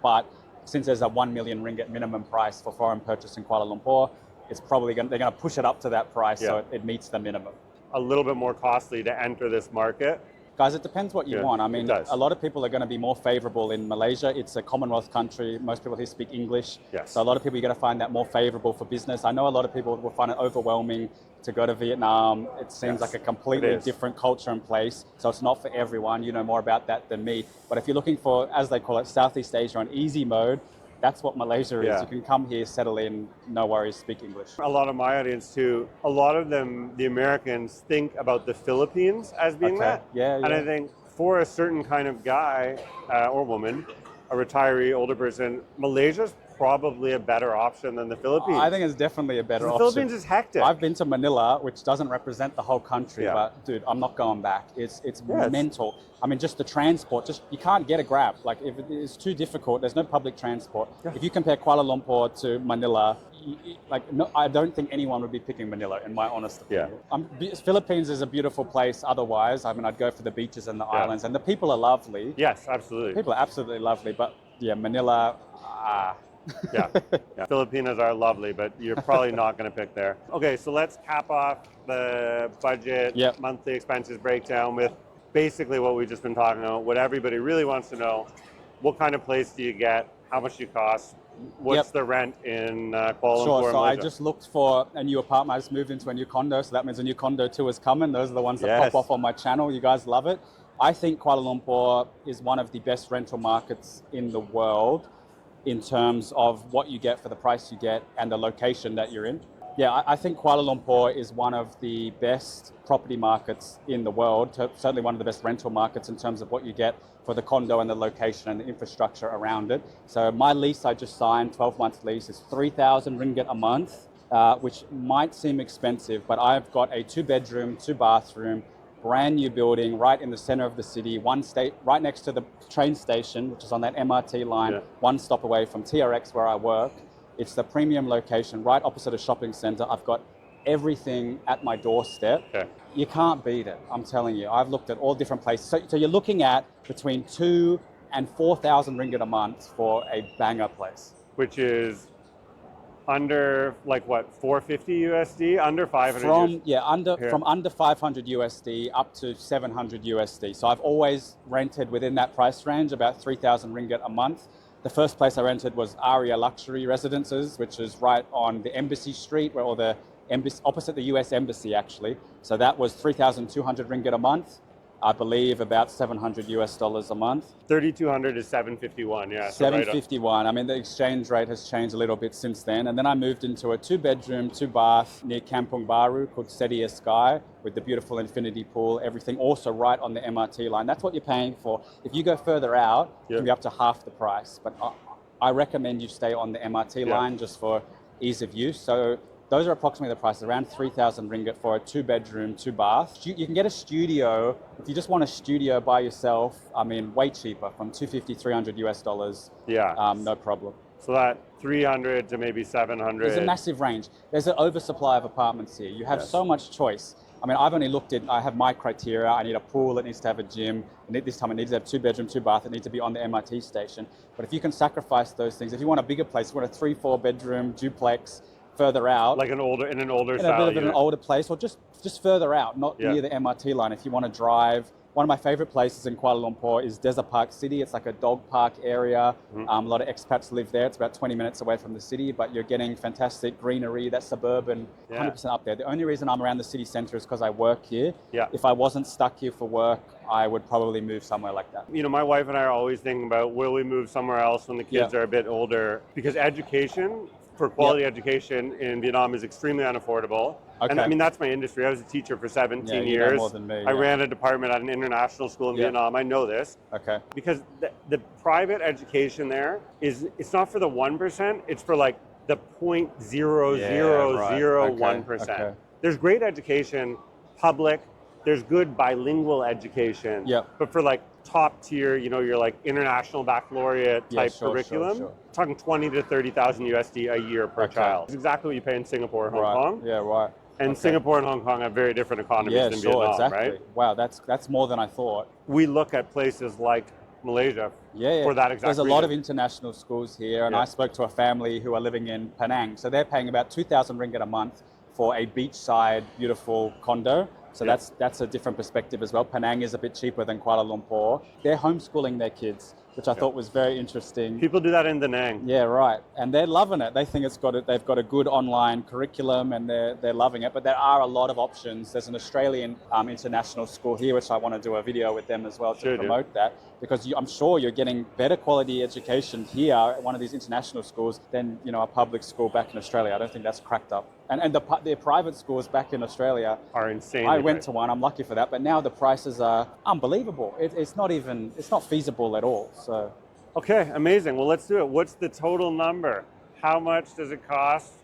S1: but since there's a 1 million ringgit minimum price for foreign purchase in Kuala Lumpur, it's probably they're going to push it up to that price so it meets the minimum.
S2: A little bit more costly to enter this market.
S1: Guys, it depends what you want. I mean,
S2: it does.
S1: a lot of people are going to be more favorable in Malaysia. It's a Commonwealth country. Most people here speak English.
S2: Yes.
S1: So a lot of people are going to find that more favorable for business. I know a lot of people will find it overwhelming to go to Vietnam. It seems like a completely different culture and place. So it's not for everyone. You know more about that than me. But if you're looking for, as they call it, Southeast Asia on easy mode, that's what Malaysia is.
S2: Yeah.
S1: You can come here, settle in, no worries, speak English.
S2: A lot of my audience too, a lot of them, the Americans, think about the Philippines as being that.
S1: Yeah,
S2: And I think for a certain kind of guy or woman, a retiree, older person, Malaysia's probably a better option than the Philippines.
S1: I think it's definitely a better
S2: the
S1: option.
S2: Philippines is hectic.
S1: I've been to Manila, which doesn't represent the whole country,
S2: Yeah.
S1: but dude, I'm not going back. It's
S2: Yeah,
S1: mental. I mean, just the transport, you can't get a Grab. Like, if it's too difficult, there's no public transport.
S2: Yeah.
S1: If you compare Kuala Lumpur to Manila, I don't think anyone would be picking Manila, in my honest opinion. Philippines is a beautiful place otherwise. I mean, I'd go for the beaches and the islands, and the people are lovely.
S2: Yes, absolutely.
S1: People are absolutely lovely, but yeah, Manila,
S2: yeah. Filipinos are lovely, but you're probably not going to pick there. Okay, so let's cap off the budget, monthly expenses breakdown with basically what we've just been talking about, what everybody really wants to know. What kind of place do you get? How much do you cost? What's the rent in Kuala Lumpur,
S1: Sure, so I
S2: Malaysia?
S1: just looked for a new apartment. I just moved into a new condo, so that means a new condo tour is coming. Those are the ones that pop off on my channel. You guys love it. I think Kuala Lumpur is one of the best rental markets in the world in terms of what you get for the price you get and the location that you're in. Yeah, I think Kuala Lumpur is one of the best property markets in the world, certainly one of the best rental markets in terms of what you get for the condo and the location and the infrastructure around it. So my lease I just signed, 12-month lease, is 3,000 ringgit a month, which might seem expensive, but I've got a 2-bedroom, 2-bathroom, brand new building right in the center of the city, right next to the train station, which is on that MRT line, one stop away from TRX where I work. It's the premium location right opposite a shopping center. I've got everything at my doorstep. You can't beat it, I'm telling you. I've looked at all different places. So you're looking at between 2 and 4,000 ringgit a month for a banger place.
S2: Which is under like what, 450 USD, under 500
S1: From under 500 USD up to 700 USD. So I've always rented within that price range, about 3,000 ringgit a month. The first place I rented was Aria Luxury Residences, which is right on the Embassy Street, or the embassy, opposite the US Embassy actually. So that was 3,200 ringgit a month. I believe about 700 US dollars a month.
S2: 3,200 is 751, yeah.
S1: 751. I mean, the exchange rate has changed a little bit since then. And then I moved into a 2-bedroom, 2-bath near Kampung Baru called Sedia Sky with the beautiful infinity pool, everything also right on the MRT line. That's what you're paying for. If you go further out, it can be up to half the price. But I recommend you stay on the MRT line just for ease of use. So those are approximately the prices, around 3,000 ringgit for a 2-bedroom, 2-bath. You can get a studio, if you just want a studio by yourself, I mean, way cheaper, from 250, 300 US dollars. Yeah. No problem.
S2: So that 300 to maybe 700.
S1: There's a massive range. There's an oversupply of apartments here. You have so much choice. I mean, I've only looked at, I have my criteria. I need a pool, it needs to have a gym. This time it needs to have 2-bedroom, 2-bath. It needs to be on the MRT station. But if you can sacrifice those things, if you want a bigger place, you want a 3-4 bedroom duplex, further out,
S2: like in a bit
S1: of an older place, or just further out, not near the MRT line. If you want to drive, one of my favorite places in Kuala Lumpur is Desert Park City. It's like a dog park area. A lot of expats live there. It's about 20 minutes away from the city, but you're getting fantastic greenery. That's suburban, 100% up there. The only reason I'm around the city centre is because I work here. If I wasn't stuck here for work, I would probably move somewhere like that.
S2: You know, my wife and I are always thinking about, will we move somewhere else when the kids are a bit older? Because education, for quality education in Vietnam, is extremely unaffordable. And I mean, that's my industry. I was a teacher for 17 years.
S1: More than me,
S2: I ran a department at an international school in Vietnam. I know this. Because the private education there it's not for the 1%, it's for like the 0.0001%. There's great education, public, there's good bilingual education. But for like top tier, you know, you're like international baccalaureate type curriculum, talking 20 to 30,000 USD a year per child. It's exactly what you pay in Singapore and Hong Kong. And Singapore and Hong Kong have very different economies than Vietnam, right?
S1: Wow, that's more than I thought.
S2: We look at places like Malaysia for that exact
S1: There's a
S2: reason.
S1: lot of international schools here, and I spoke to a family who are living in Penang. So they're paying about 2,000 ringgit a month for a beachside, beautiful condo. So that's a different perspective as well. Penang is a bit cheaper than Kuala Lumpur. They're homeschooling their kids, which I thought was very interesting.
S2: People do that in Da Nang.
S1: Yeah, right. And they're loving it. They think they've got a good online curriculum, and they're loving it. But there are a lot of options. There's an Australian international school here, which I want to do a video with them as well to promote that. Because I'm sure you're getting better quality education here at one of these international schools than, you know, a public school back in Australia. I don't think that's cracked up. And the private schools back in Australia
S2: are insane.
S1: I went to one. I'm lucky for that. But now the prices are unbelievable. It's not feasible at all. So.
S2: Okay, amazing. Well, let's do it. What's the total number? How much does it cost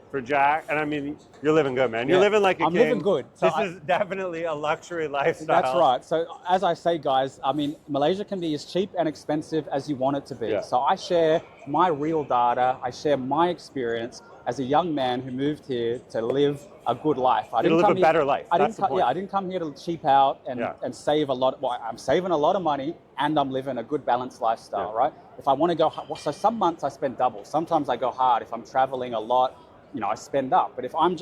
S2: for Jack? And I mean, you're living good, man. You're living like a king.
S1: I'm living good.
S2: So this is definitely a luxury lifestyle.
S1: That's right. So as I say, guys, I mean, Malaysia can be as cheap and expensive as you want it to be. So I share my real data. I share my experience as a young man who moved here to live a good life. I didn't
S2: live a better life.
S1: I didn't come here to cheap out and save a lot. Well, I'm saving a lot of money and I'm living a good balanced lifestyle, right? If I want to go, so some months I spend double. Sometimes I go hard. If I'm traveling a lot, you know, I spend up. But if I'm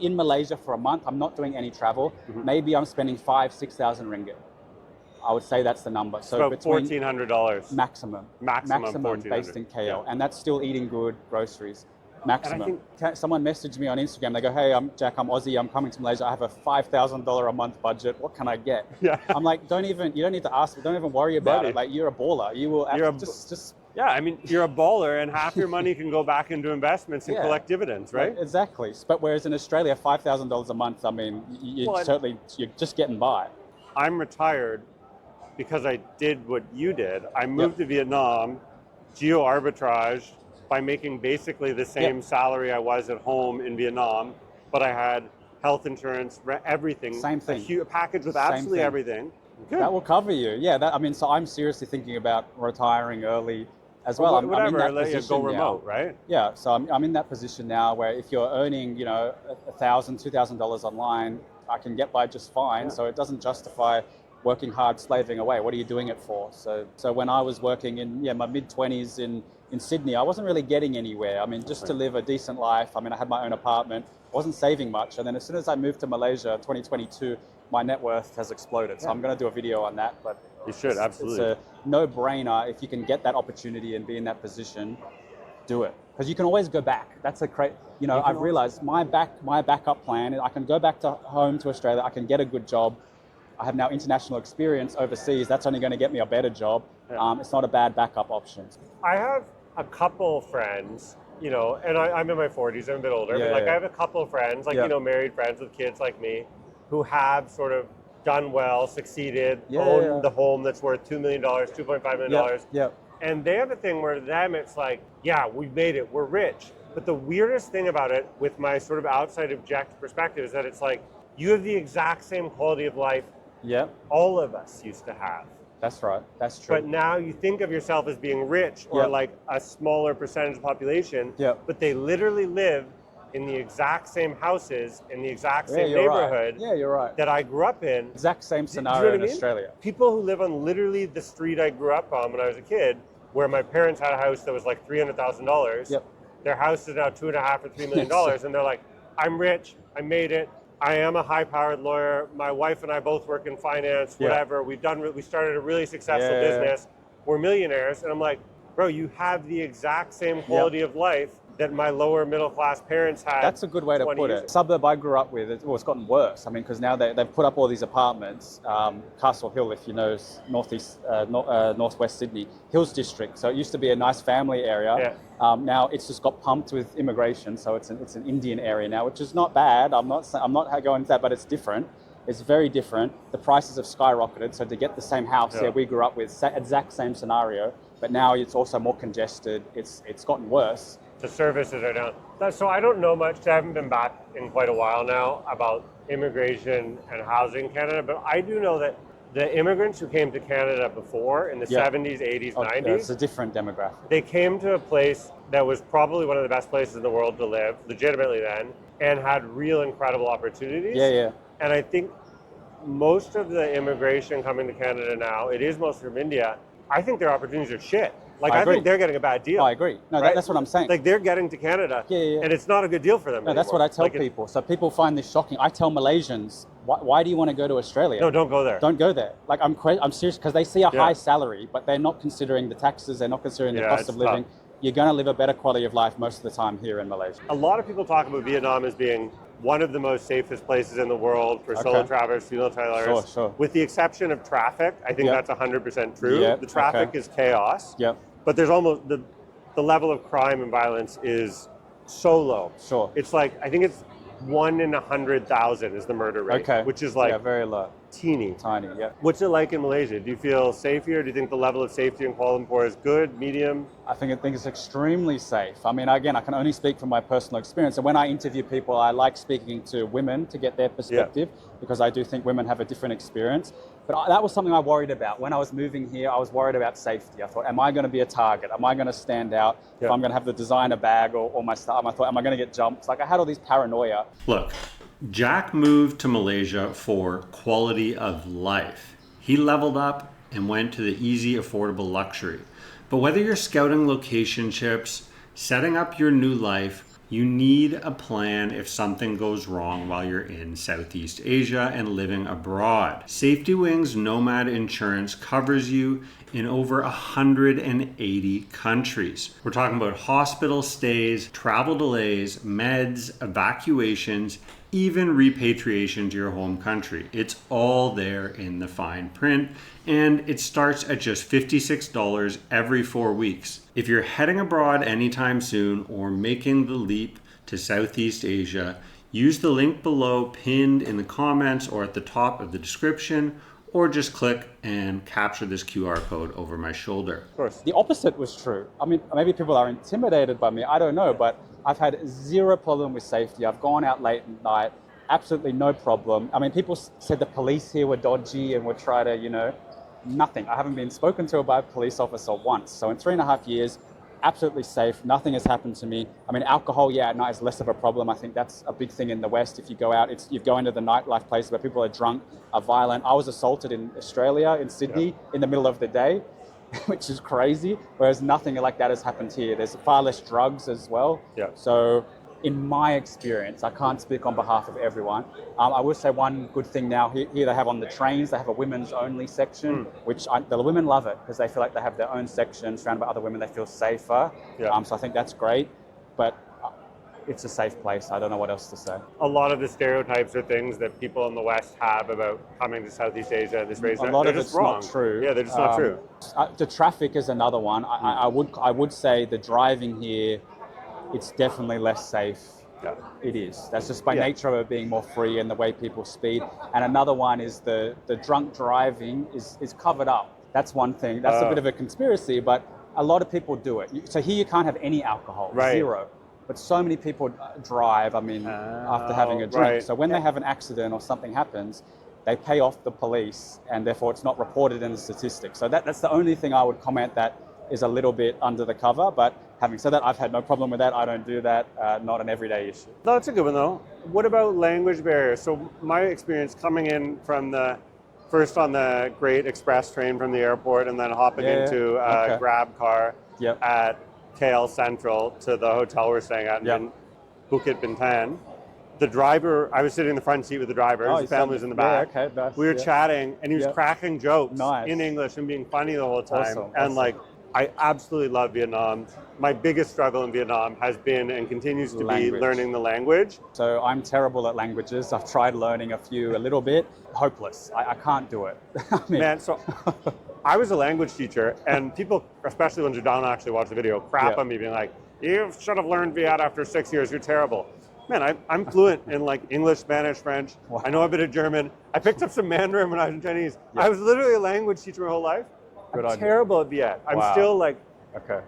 S1: in Malaysia for a month, I'm not doing any travel. Maybe I'm spending 5,000-6,000 ringgit. I would say that's the number. So
S2: about $1,400
S1: maximum based in KL, and that's still eating good groceries. Maximum. Someone messaged me on Instagram. They go, "Hey, I'm Jack. I'm Aussie. I'm coming to Malaysia. I have a $5,000 a month budget. What can I get?" I'm like, you don't need to ask me. Don't even worry about it. Like, you're a baller. You will just.
S2: Yeah, I mean, you're a baller, and half your money can go back into investments and collect dividends, right?
S1: Exactly. But whereas in Australia, $5,000 a month, I mean, you're just getting by.
S2: I'm retired because I did what you did. I moved to Vietnam, geo arbitrage, by making basically the same salary I was at home in Vietnam, but I had health insurance, everything.
S1: Same thing.
S2: A package with absolutely everything. Good.
S1: That will cover you. Yeah, so I'm seriously thinking about retiring early as well.
S2: Whatever,
S1: I'm in that
S2: let you go remote, right?
S1: Yeah, so I'm in that position now where if you're earning, you know, $1,000, $2,000 online, I can get by just fine. So it doesn't justify working hard, slaving away. What are you doing it for? So when I was working in my mid-20s in Sydney, I wasn't really getting anywhere. I mean, just to live a decent life. I mean, I had my own apartment, wasn't saving much. And then as soon as I moved to Malaysia in 2022, my net worth has exploded. So I'm going to do a video on that. But
S2: you should, absolutely.
S1: It's a no-brainer. If you can get that opportunity and be in that position, do it. Because you can always go back. That's a great, I've realized my backup plan, I can go back to home to Australia. I can get a good job. I have now international experience overseas. That's only going to get me a better job. It's not a bad backup option.
S2: I have a couple friends, and I'm in my 40s, I'm a bit older, but I have a couple of friends, married friends with kids like me, who have sort of done well, succeeded, owned the home that's worth $2 million, $2.5 million. And they have a thing where to them it's like, yeah, we've made it, we're rich. But the weirdest thing about it, with my sort of outside objective perspective, is that it's like, you have the exact same quality of life all of us used to have.
S1: That's right. That's true.
S2: But now you think of yourself as being rich or like a smaller percentage of the population, but they literally live in the exact same houses, in the exact same neighborhood that I grew up in.
S1: Exact same scenario in Australia.
S2: People who live on literally the street I grew up on when I was a kid, where my parents had a house that was like $300,000. Their house is now $2.5 or $3 million. And they're like, I'm rich, I made it. I am a high-powered lawyer. My wife and I both work in finance, whatever. We started a really successful business. We're millionaires. And I'm like, bro, you have the exact same quality of life that my lower middle-class parents had.
S1: That's a good way to put it. The suburb I grew up with, it's gotten worse. I mean, because now they've put up all these apartments. Castle Hill, if you know, northwest Sydney, Hills District. So it used to be a nice family area. Now it's just got pumped with immigration. So it's an Indian area now, which is not bad. I'm not going into that, but it's different. It's very different. The prices have skyrocketed. So to get the same house that we grew up with, exact same scenario, but now it's also more congested. It's gotten worse.
S2: The services are down. So I don't know much. I haven't been back in quite a while now about immigration and housing in Canada, but I do know that the immigrants who came to Canada before in the 70s, 80s, 90s,
S1: it's a different demographic.
S2: They came to a place that was probably one of the best places in the world to live, legitimately then, and had real incredible opportunities. And I think most of the immigration coming to Canada now, it is mostly from India. I think their opportunities are shit. I think they're getting a bad deal.
S1: I agree. No, that's what I'm saying.
S2: Like they're getting to Canada, and it's not a good deal for them.
S1: No, that's what I tell people. So people find this shocking. I tell Malaysians, why do you want to go to Australia?
S2: No, don't go there.
S1: Don't go there. Like I'm serious, because they see a high salary, but they're not considering the taxes. They're not considering the cost of living. Tough. You're going to live a better quality of life most of the time here in Malaysia.
S2: A lot of people talk about Vietnam as being one of the most safest places in the world for solo travelers, female travelers.
S1: Sure.
S2: With the exception of traffic, I think that's 100% true. The traffic is chaos. But there's almost the level of crime and violence is so low. It's like, I think it's 1 in 100,000 is the murder rate, which is like
S1: very low.
S2: Tiny.
S1: Yeah.
S2: What's it like in Malaysia? Do you feel safe here? Do you think the level of safety in Kuala Lumpur is good, medium?
S1: I think it's extremely safe. I mean, again, I can only speak from my personal experience. And when I interview people, I like speaking to women to get their perspective, because I do think women have a different experience. But that was something I worried about. When I was moving here, I was worried about safety. I thought, am I going to be a target? Am I going to stand out? If I'm going to have the designer bag or my stuff? I thought, am I going to get jumped? Like I had all these paranoia.
S3: Look, Jack moved to Malaysia for quality of life. He leveled up and went to the easy, affordable luxury. But whether you're scouting location ships, setting up your new life, you need a plan if something goes wrong while you're in Southeast Asia and living abroad. Safety Wings Nomad Insurance covers you in over 180 countries. We're talking about hospital stays, travel delays, meds, evacuations, even repatriation to your home country. It's all there in the fine print, and it starts at just $56 every 4 weeks. If you're heading abroad anytime soon or making the leap to Southeast Asia, use the link below pinned in the comments or at the top of the description, or just click and capture this QR code over my shoulder.
S1: Of course. The opposite was true. I mean, maybe people are intimidated by me, I don't know, but I've had zero problem with safety. I've gone out late at night, absolutely no problem. I mean, people said the police here were dodgy and would try to, nothing. I haven't been spoken to by a police officer once. So in 3.5 years, absolutely safe. Nothing has happened to me. I mean, alcohol, yeah, at night is less of a problem. I think that's a big thing in the West. If you go out, you go into the nightlife places where people are drunk, are violent. I was assaulted in Australia, in Sydney, in the middle of the day, which is crazy. Whereas nothing like that has happened here. There's far less drugs as well.
S2: Yeah.
S1: So in my experience, I can't speak on behalf of everyone. I will say one good thing now, here they have on the trains, they have a women's only section, which the women love it because they feel like they have their own section surrounded by other women, they feel safer.
S2: Yeah.
S1: So I think that's great, but it's a safe place. I don't know what else to say.
S2: A lot of the stereotypes or things that people in the West have about coming to Southeast Asia at this rate,
S1: A lot
S2: they're
S1: of
S2: just
S1: it's
S2: wrong.
S1: not true.
S2: Yeah, they're just not true.
S1: The traffic is another one. I would say the driving here, it's definitely less safe.
S2: Yeah.
S1: It is. That's just by nature of it being more free and the way people speed. And another one is the drunk driving is covered up. That's one thing. That's a bit of a conspiracy, but a lot of people do it. So here you can't have any alcohol, zero. But so many people drive, I mean, after having a drink.
S2: Right.
S1: So when they have an accident or something happens, they pay off the police and therefore it's not reported in the statistics. So that's the only thing I would comment that is a little bit under the cover, but having said that, I've had no problem with that. I don't do that, not an everyday issue.
S2: No, that's a good one though. What about language barriers? So my experience coming in from first on the Great Express train from the airport and then hopping into a Grab car at KL Central to the hotel we're staying at in Bukit Bintang. The driver, I was sitting in the front seat with the driver, his family was in the back.
S1: Yeah, okay, nice.
S2: We were chatting and he was cracking jokes
S1: Nice.
S2: in English and being funny the whole time.
S1: Awesome,
S2: And
S1: awesome.
S2: I absolutely love Vietnam. My biggest struggle in Vietnam has been and continues to be learning the language.
S1: So I'm terrible at languages. I've tried learning a few a little bit. Hopeless. I can't do it. I mean,
S2: Man, so I was a language teacher and people, especially when don't actually watch the video, crap on me being like, you should have learned Viet after 6 years, you're terrible. Man, I'm fluent in like English, Spanish, French.
S1: Wow.
S2: I know a bit of German. I picked up some Mandarin when I was in Chinese. I was literally a language teacher my whole life. I'm terrible at Viet. I'm still like,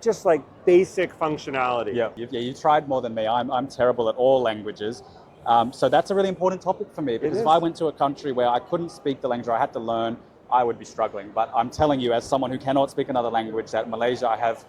S2: just like basic functionality.
S1: Yeah, you tried more than me. I'm terrible at all languages. So that's a really important topic for me because if I went to a country where I couldn't speak the language or I had to learn, I would be struggling. But I'm telling you, as someone who cannot speak another language, that Malaysia I have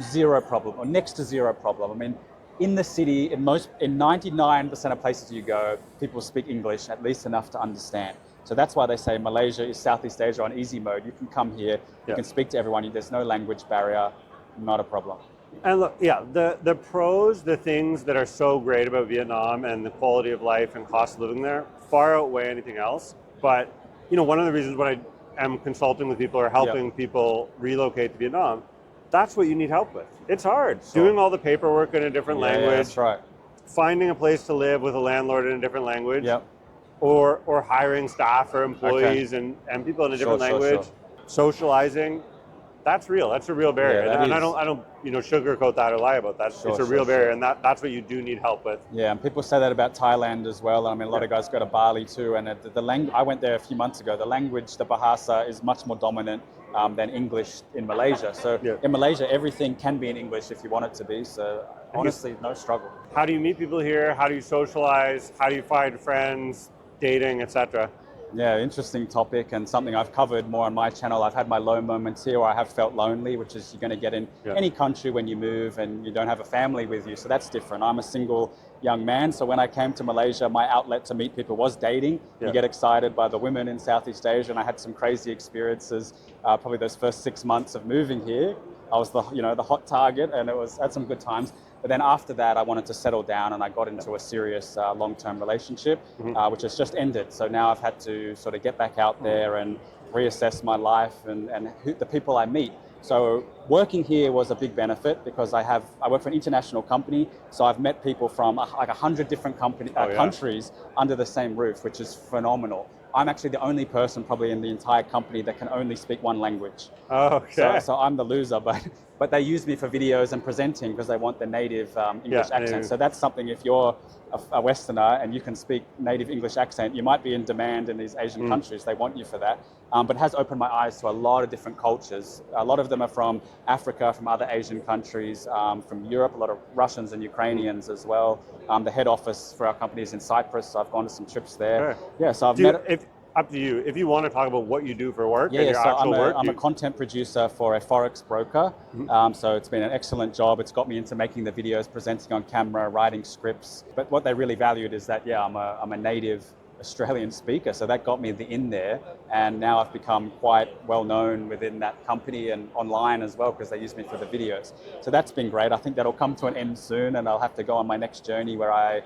S1: zero problem or next to zero problem. I mean, in the city, in 99% of places you go, people speak English at least enough to understand. So that's why they say Malaysia is Southeast Asia on easy mode. You can come here, you can speak to everyone. There's no language barrier, not a problem.
S2: And look, the pros, the things that are so great about Vietnam and the quality of life and cost of living there far outweigh anything else. But, one of the reasons when I am consulting with people or helping people relocate to Vietnam, that's what you need help with. It's hard. Doing all the paperwork in a different language.
S1: That's right.
S2: Finding a place to live with a landlord in a different language. Or hiring staff or employees and people in a different language. Socializing, that's real. That's a real barrier. And I don't sugarcoat that or lie about that. It's a real barrier, and that's what you do need help with.
S1: Yeah, and people say that about Thailand as well. I mean, a lot of guys go to Bali too, and the language. I went there a few months ago. The language, the Bahasa, is much more dominant than English in Malaysia. So in Malaysia, everything can be in English if you want it to be. So honestly, no struggle.
S2: How do you meet people here? How do you socialize? How do you find friends? Dating, etc.
S1: Yeah, interesting topic and something I've covered more on my channel. I've had my low moments here where I have felt lonely, which is you're going to get in any country when you move and you don't have a family with you. So that's different. I'm a single young man. So when I came to Malaysia, my outlet to meet people was dating. You get excited by the women in Southeast Asia, and I had some crazy experiences probably those first 6 months of moving here. I was the hot target and had some good times. But then after that, I wanted to settle down and I got into a serious long-term relationship, which has just ended. So now I've had to sort of get back out there and reassess my life and the people I meet. So working here was a big benefit because I work for an international company. So I've met people from like 100 different countries under the same roof, which is phenomenal. I'm actually the only person probably in the entire company that can only speak one language. So I'm the loser, but they use me for videos and presenting because they want the native English accent. So that's something, if you're a Westerner and you can speak native English accent, you might be in demand in these Asian countries. They want you for that. But it has opened my eyes to a lot of different cultures. A lot of them are from Africa, from other Asian countries, from Europe, a lot of Russians and Ukrainians as well. The head office for our company is in Cyprus, so I've gone to some trips there. So I've met...
S2: up to you. If you want to talk about what you do for work and your
S1: so
S2: actual work.
S1: I'm a content producer for a Forex broker. So it's been an excellent job. It's got me into making the videos, presenting on camera, writing scripts. But what they really valued is that, I'm a native Australian speaker, so that got me in there, and now I've become quite well known within that company and online as well because they use me for the videos. So that's been great. I think that'll come to an end soon, and I'll have to go on my next journey where I,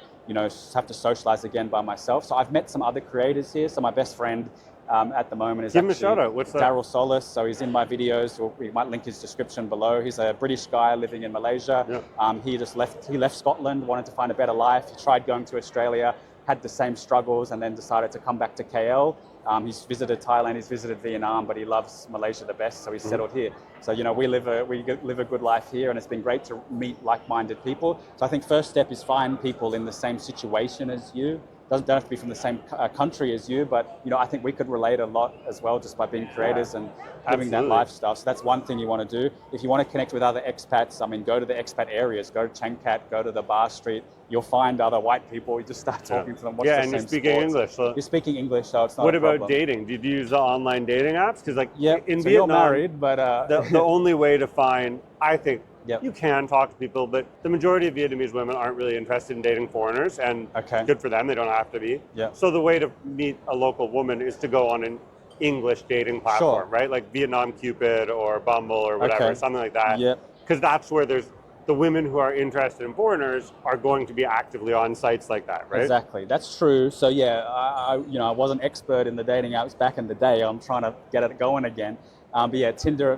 S1: have to socialize again by myself. So I've met some other creators here. So my best friend at the moment is
S2: Give him a shout out. What's that?
S1: Daryl Solis. So he's in my videos. We might link his description below. He's a British guy living in Malaysia.
S2: Yeah.
S1: He left Scotland, wanted to find a better life. He tried going to Australia, had the same struggles, and then decided to come back to KL. He's visited Thailand, he's visited Vietnam, but he loves Malaysia the best, so he's settled here. So we live a good life here, and it's been great to meet like-minded people. So I think first step is find people in the same situation as you. Don't have to be from the same country as you, but I think we could relate a lot as well just by being creators and living that lifestyle. So that's one thing you want to do. If you want to connect with other expats, go to the expat areas, go to Changkat, go to the Bar Street. You'll find other white people. You just start talking to them. Watch the
S2: and
S1: same
S2: you're speaking
S1: sports.
S2: English. So
S1: you're speaking English, so it's not.
S2: What
S1: a
S2: about
S1: problem.
S2: dating? Did you use the online dating apps? Because in
S1: so
S2: Vietnam,
S1: you're married, but
S2: the only way to find, I think.
S1: Yep.
S2: You can talk to people, but the majority of Vietnamese women aren't really interested in dating foreigners, and good for them, they don't have to be.
S1: Yep.
S2: So the way to meet a local woman is to go on an English dating platform, right? Like Vietnam Cupid or Bumble or whatever, something like that. Because that's where the women who are interested in foreigners are going to be actively on sites like that, right?
S1: Exactly, that's true. So I was an expert in the dating apps back in the day. I'm trying to get it going again. But Tinder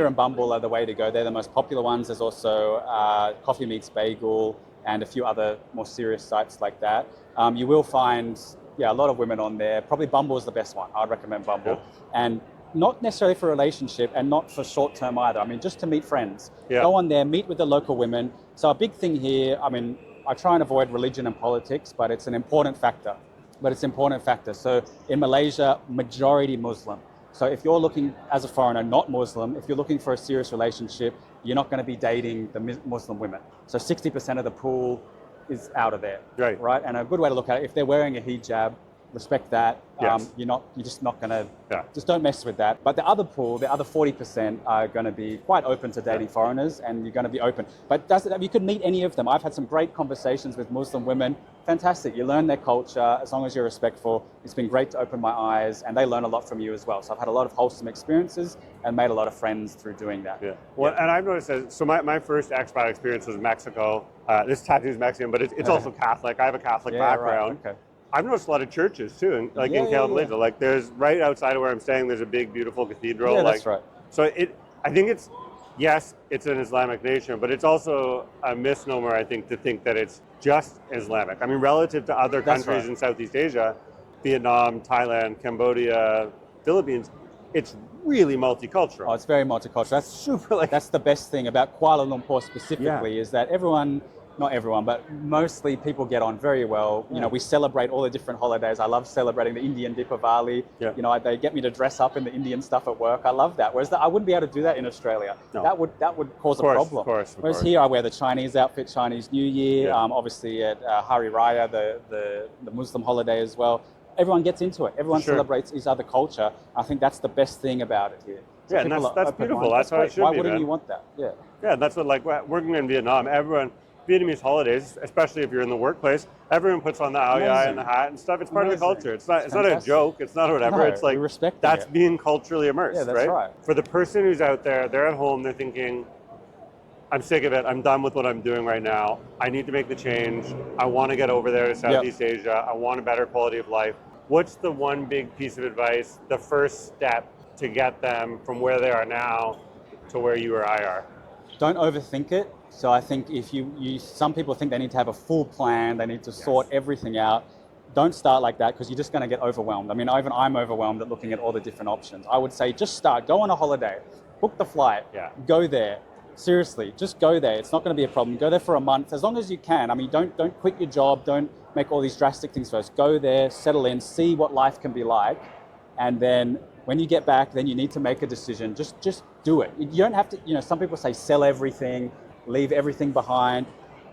S1: and Bumble are the way to go. They're the most popular ones. There's also Coffee Meets Bagel and a few other more serious sites like that. You will find a lot of women on there. Probably Bumble is the best one. I'd recommend Bumble.
S2: Yeah.
S1: And not necessarily for a relationship and not for short term either. Just to meet friends.
S2: Yeah.
S1: Go on there, meet with the local women. So a big thing here, I try and avoid religion and politics, but it's an important factor. So in Malaysia, majority Muslim. So if you're looking as a foreigner, not Muslim, if you're looking for a serious relationship, you're not going to be dating the Muslim women. So 60% of the pool is out of there. Right? And a good way to look at it, if they're wearing a hijab, respect that.
S2: Yes.
S1: You're just not going to, just don't mess with that. But the other pool, the other 40% are going to be quite open to dating foreigners, and you're going to be open. But you could meet any of them. I've had some great conversations with Muslim women. Fantastic. You learn their culture as long as you're respectful. It's been great to open my eyes, and they learn a lot from you as well. So I've had a lot of wholesome experiences and made a lot of friends through doing that.
S2: Well, and I've noticed that, so my first expat experience was Mexico. This tattoo is Mexican, but it's also Catholic. I have a Catholic background.
S1: Right. Okay.
S2: I've noticed a lot of churches too, in KL Malaysia. Like there's right outside of where I'm staying, there's a big, beautiful cathedral.
S1: Yeah, that's right.
S2: So I think it's an Islamic nation, but it's also a misnomer, I think, to think that it's just Islamic. Relative to other countries in Southeast Asia, Vietnam, Thailand, Cambodia, Philippines, it's really multicultural.
S1: Oh, it's very multicultural. That's super. That's the best thing about Kuala Lumpur specifically is that not everyone, but mostly people get on very well. We celebrate all the different holidays. I love celebrating the Indian Deepavali. They get me to dress up in the Indian stuff at work. I love that. Whereas I wouldn't be able to do that in Australia.
S2: No.
S1: That would cause a problem.
S2: Of course.
S1: Whereas here I wear the Chinese outfit, Chinese New Year. Obviously at Hari Raya, the Muslim holiday as well. Everyone gets into it. Everyone celebrates each other culture. I think that's the best thing about it here. So
S2: and that's beautiful. That's how it should
S1: Why
S2: be.
S1: wouldn't
S2: man.
S1: you want that?
S2: Yeah, that's what working in Vietnam. Vietnamese holidays, especially if you're in the workplace, everyone puts on the ao dai and the hat and stuff. It's part of the culture. It's not a joke. It's not whatever.
S1: No,
S2: it's like that's being culturally immersed.
S1: Yeah, that's right.
S2: For the person who's out there, they're at home, they're thinking, I'm sick of it. I'm done with what I'm doing right now. I need to make the change. I want to get over there to Southeast Asia. I want a better quality of life. What's the one big piece of advice, the first step to get them from where they are now to where you or I are?
S1: Don't overthink it. So I think if some people think they need to have a full plan, they need to sort everything out. Don't start like that because you're just going to get overwhelmed. Even I'm overwhelmed at looking at all the different options. I would say just start, go on a holiday, book the flight, go there. Seriously, just go there. It's not going to be a problem. Go there for a month, as long as you can. Don't quit your job. Don't make all these drastic things first. Go there, settle in, see what life can be like. And then when you get back, then you need to make a decision. Just do it. You don't have to, some people say sell everything, leave everything behind.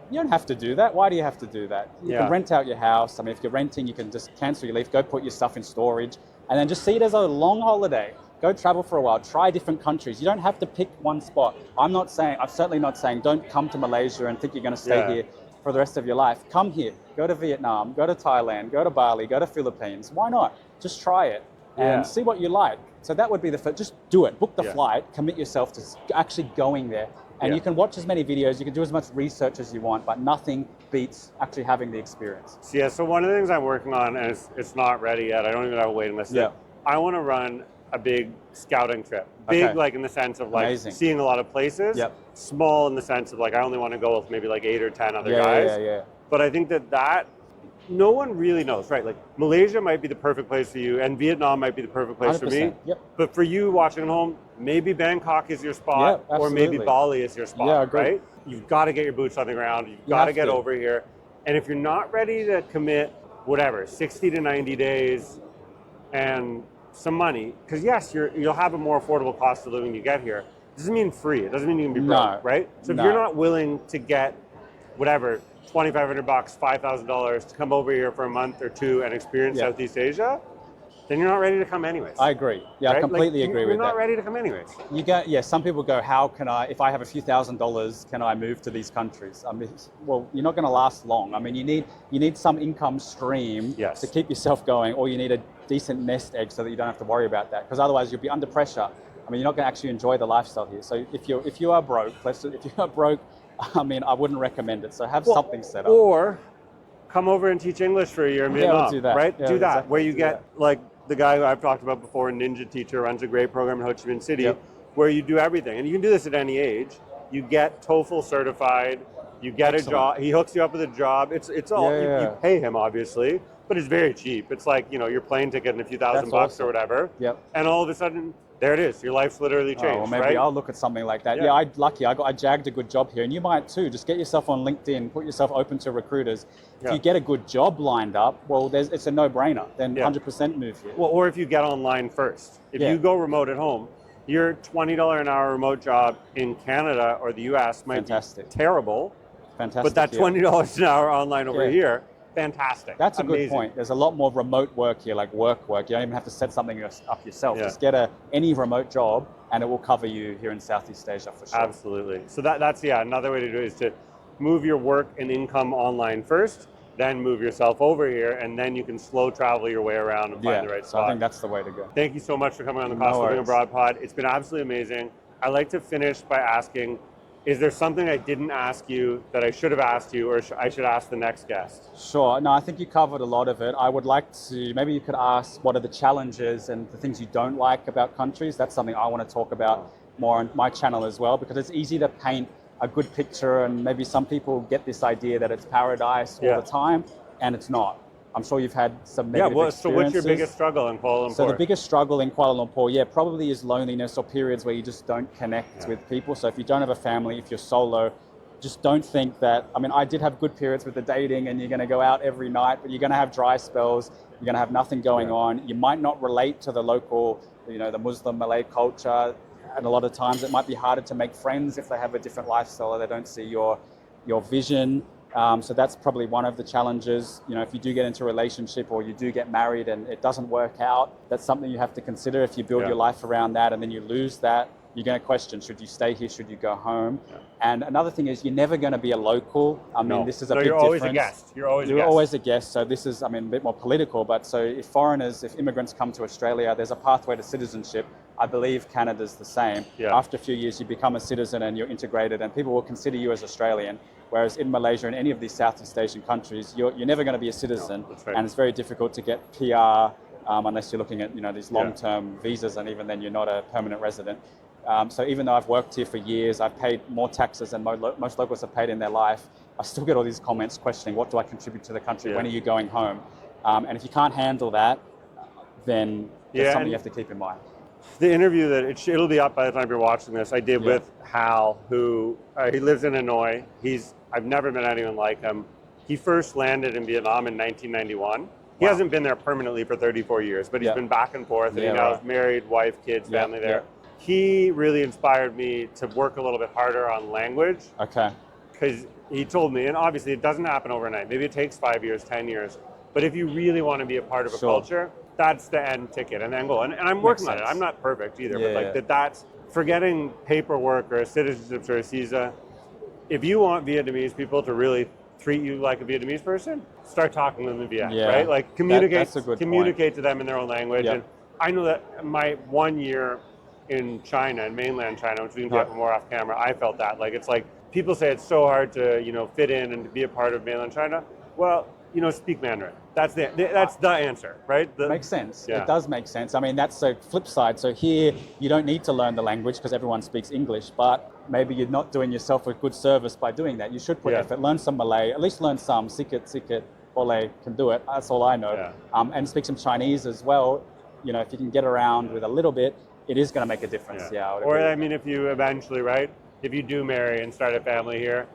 S1: You don't have to do that. Why do you have to do that? You can rent out your house. I mean, if you're renting, you can just cancel your leave, go put your stuff in storage, and then just see it as a long holiday. Go travel for a while, try different countries. You don't have to pick one spot. I'm certainly not saying don't come to Malaysia and think you're going to stay here for the rest of your life. Come here, go to Vietnam, go to Thailand, go to Bali, go to Philippines. Why not? Just try it and see what you like. So that would be the first, just do it. Book the flight, commit yourself to actually going there. And you can watch as many videos, you can do as much research as you want, but nothing beats actually having the experience.
S2: So one of the things I'm working on, and it's not ready yet, I don't even have a waiting list. I want to run a big scouting trip. Big, like in the sense of like seeing a lot of places. Small in the sense of like I only want to go with maybe like 8 or 10 other guys. But I think that no one really knows, right? Like Malaysia might be the perfect place for you, and Vietnam might be the perfect place for me. But for you watching at home, maybe Bangkok is your spot, or maybe Bali is your spot, right? You've got to get your boots on the ground. You've got to get over here. And if you're not ready to commit, whatever, 60 to 90 days and some money, because yes, you'll have a more affordable cost of living you get here. It doesn't mean free. It doesn't mean you can be broke, right? So if you're not willing to get whatever, $2,500, $5,000 to come over here for a month or two and experience Southeast Asia, then you're not ready to come anyways.
S1: I agree. Yeah, right? I completely agree with that.
S2: You're not ready to come anyways.
S1: Some people go, how can I, if I have a few $1,000s, can I move to these countries? I mean, well, you're not going to last long. I mean, you need some income stream to keep yourself going, or you need a decent nest egg so that you don't have to worry about that, because otherwise you'll be under pressure. I mean, you're not going to actually enjoy the lifestyle here. So if you are broke, I mean, I wouldn't recommend it. So have something set up.
S2: Or come over and teach English for a year in Vietnam.
S1: We'll do that.
S2: Right?
S1: Yeah,
S2: do that,
S1: exactly.
S2: where you get like the guy who I've talked about before, Ninja Teacher, runs a great program in Ho Chi Minh City, where you do everything. And you can do this at any age. You get TOEFL certified, you get a job, he hooks you up with a job. It's all, you pay him obviously, but it's very cheap. It's like, your plane ticket and a few $1,000 or whatever. And all of a sudden, there it is. Your life's literally changed,
S1: well, maybe I'll look at something like that. I jagged a good job here, and you might too. Just get yourself on LinkedIn, put yourself open to recruiters. If you get a good job lined up, well, it's a no-brainer. Then 100% move here.
S2: Well, or if you get online first. If you go remote at home, your $20 an hour remote job in Canada or the US might be terrible. But that $20 an hour online over here, fantastic.
S1: That's a good point. There's a lot more remote work here, like work. You don't even have to set something up yourself. Just get any remote job and it will cover you here in Southeast Asia for sure.
S2: Absolutely. So that's another way to do it is to move your work and income online first, then move yourself over here, and then you can slow travel your way around and find the right spot.
S1: I think that's the way to go.
S2: Thank you so much for coming on the Cost of Living Abroad pod. It's been absolutely amazing. I like to finish by asking, is there something I didn't ask you that I should have asked you, or I should ask the next guest?
S1: Sure. No, I think you covered a lot of it. I would like to, maybe you could ask what are the challenges and the things you don't like about countries. That's something I want to talk about more on my channel as well, because it's easy to paint a good picture, and maybe some people get this idea that it's paradise all the time, and it's not. I'm sure you've had some negative experiences.
S2: So what's your biggest struggle in Kuala Lumpur?
S1: So the biggest struggle in Kuala Lumpur, probably is loneliness or periods where you just don't connect with people. So if you don't have a family, if you're solo, just don't think that, I mean, I did have good periods with the dating and you're going to go out every night, but you're going to have dry spells. You're going to have nothing going on. You might not relate to the local, the Muslim Malay culture. And a lot of times it might be harder to make friends if they have a different lifestyle or they don't see your vision. So that's probably one of the challenges. If you do get into a relationship or you do get married and it doesn't work out, that's something you have to consider. If you build your life around that and then you lose that, you're going to question, should you stay here? Should you go home? And another thing is, you're never going to be a local. I mean, this is a big difference.
S2: You're always a guest. You're
S1: always a guest. So this is, a bit more political. But so if immigrants come to Australia, there's a pathway to citizenship. I believe Canada's the same. After a few years, you become a citizen and you're integrated and people will consider you as Australian. Whereas in Malaysia and any of these Southeast Asian countries, you're never going to be a citizen. And it's very difficult to get PR unless you're looking at these long-term visas, and even then you're not a permanent resident. So even though I've worked here for years, I've paid more taxes than most locals have paid in their life, I still get all these comments questioning, what do I contribute to the country? When are you going home? And if you can't handle that, then there's something you have to keep in mind.
S2: The interview it'll be up by the time you're watching this, I did with Hal, who he lives in Hanoi. I've never met anyone like him. He first landed in Vietnam in 1991. He hasn't been there permanently for 34 years, but he's been back and forth, and he now is married, wife, kids, family there. He really inspired me to work a little bit harder on language. because he told me, and obviously it doesn't happen overnight. Maybe it takes 5 years, 10 years. But if you really want to be a part of a culture, that's the end ticket and end goal. And I'm working on it. I'm not perfect either, but like that's forgetting paperwork or a citizenship or a visa. If you want Vietnamese people to really treat you like a Vietnamese person, start talking to them in Viet, right? Like communicate to them in their own language. And I know that my 1 year in China, in mainland China, which we can talk more off camera, I felt that. Like, it's like, people say it's so hard to, fit in and to be a part of mainland China. Well, speak Mandarin. That's the answer, right?
S1: Makes sense. Yeah. It does make sense. I mean, that's the flip side. So here, you don't need to learn the language because everyone speaks English, but maybe you're not doing yourself a good service by doing that. You should put effort, learn some Malay, at least learn some, Sikit, Boleh can do it. That's all I know. Yeah. And speak some Chinese as well. If you can get around with a little bit, it is going to make a difference. Or,
S2: I mean, if you eventually, right, if you do marry and start a family here,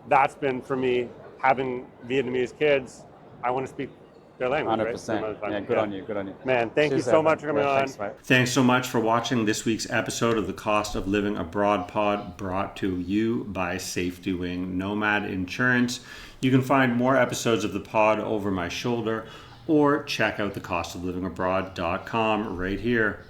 S2: that's been, for me, having Vietnamese kids, I want to speak their language,
S1: 100%. Right? Good on you.
S2: Man, thank you so much for coming on.
S3: Thanks so much for watching this week's episode of the Cost of Living Abroad pod, brought to you by Safety Wing Nomad Insurance. You can find more episodes of the pod over my shoulder, or check out thecostoflivingabroad.com right here.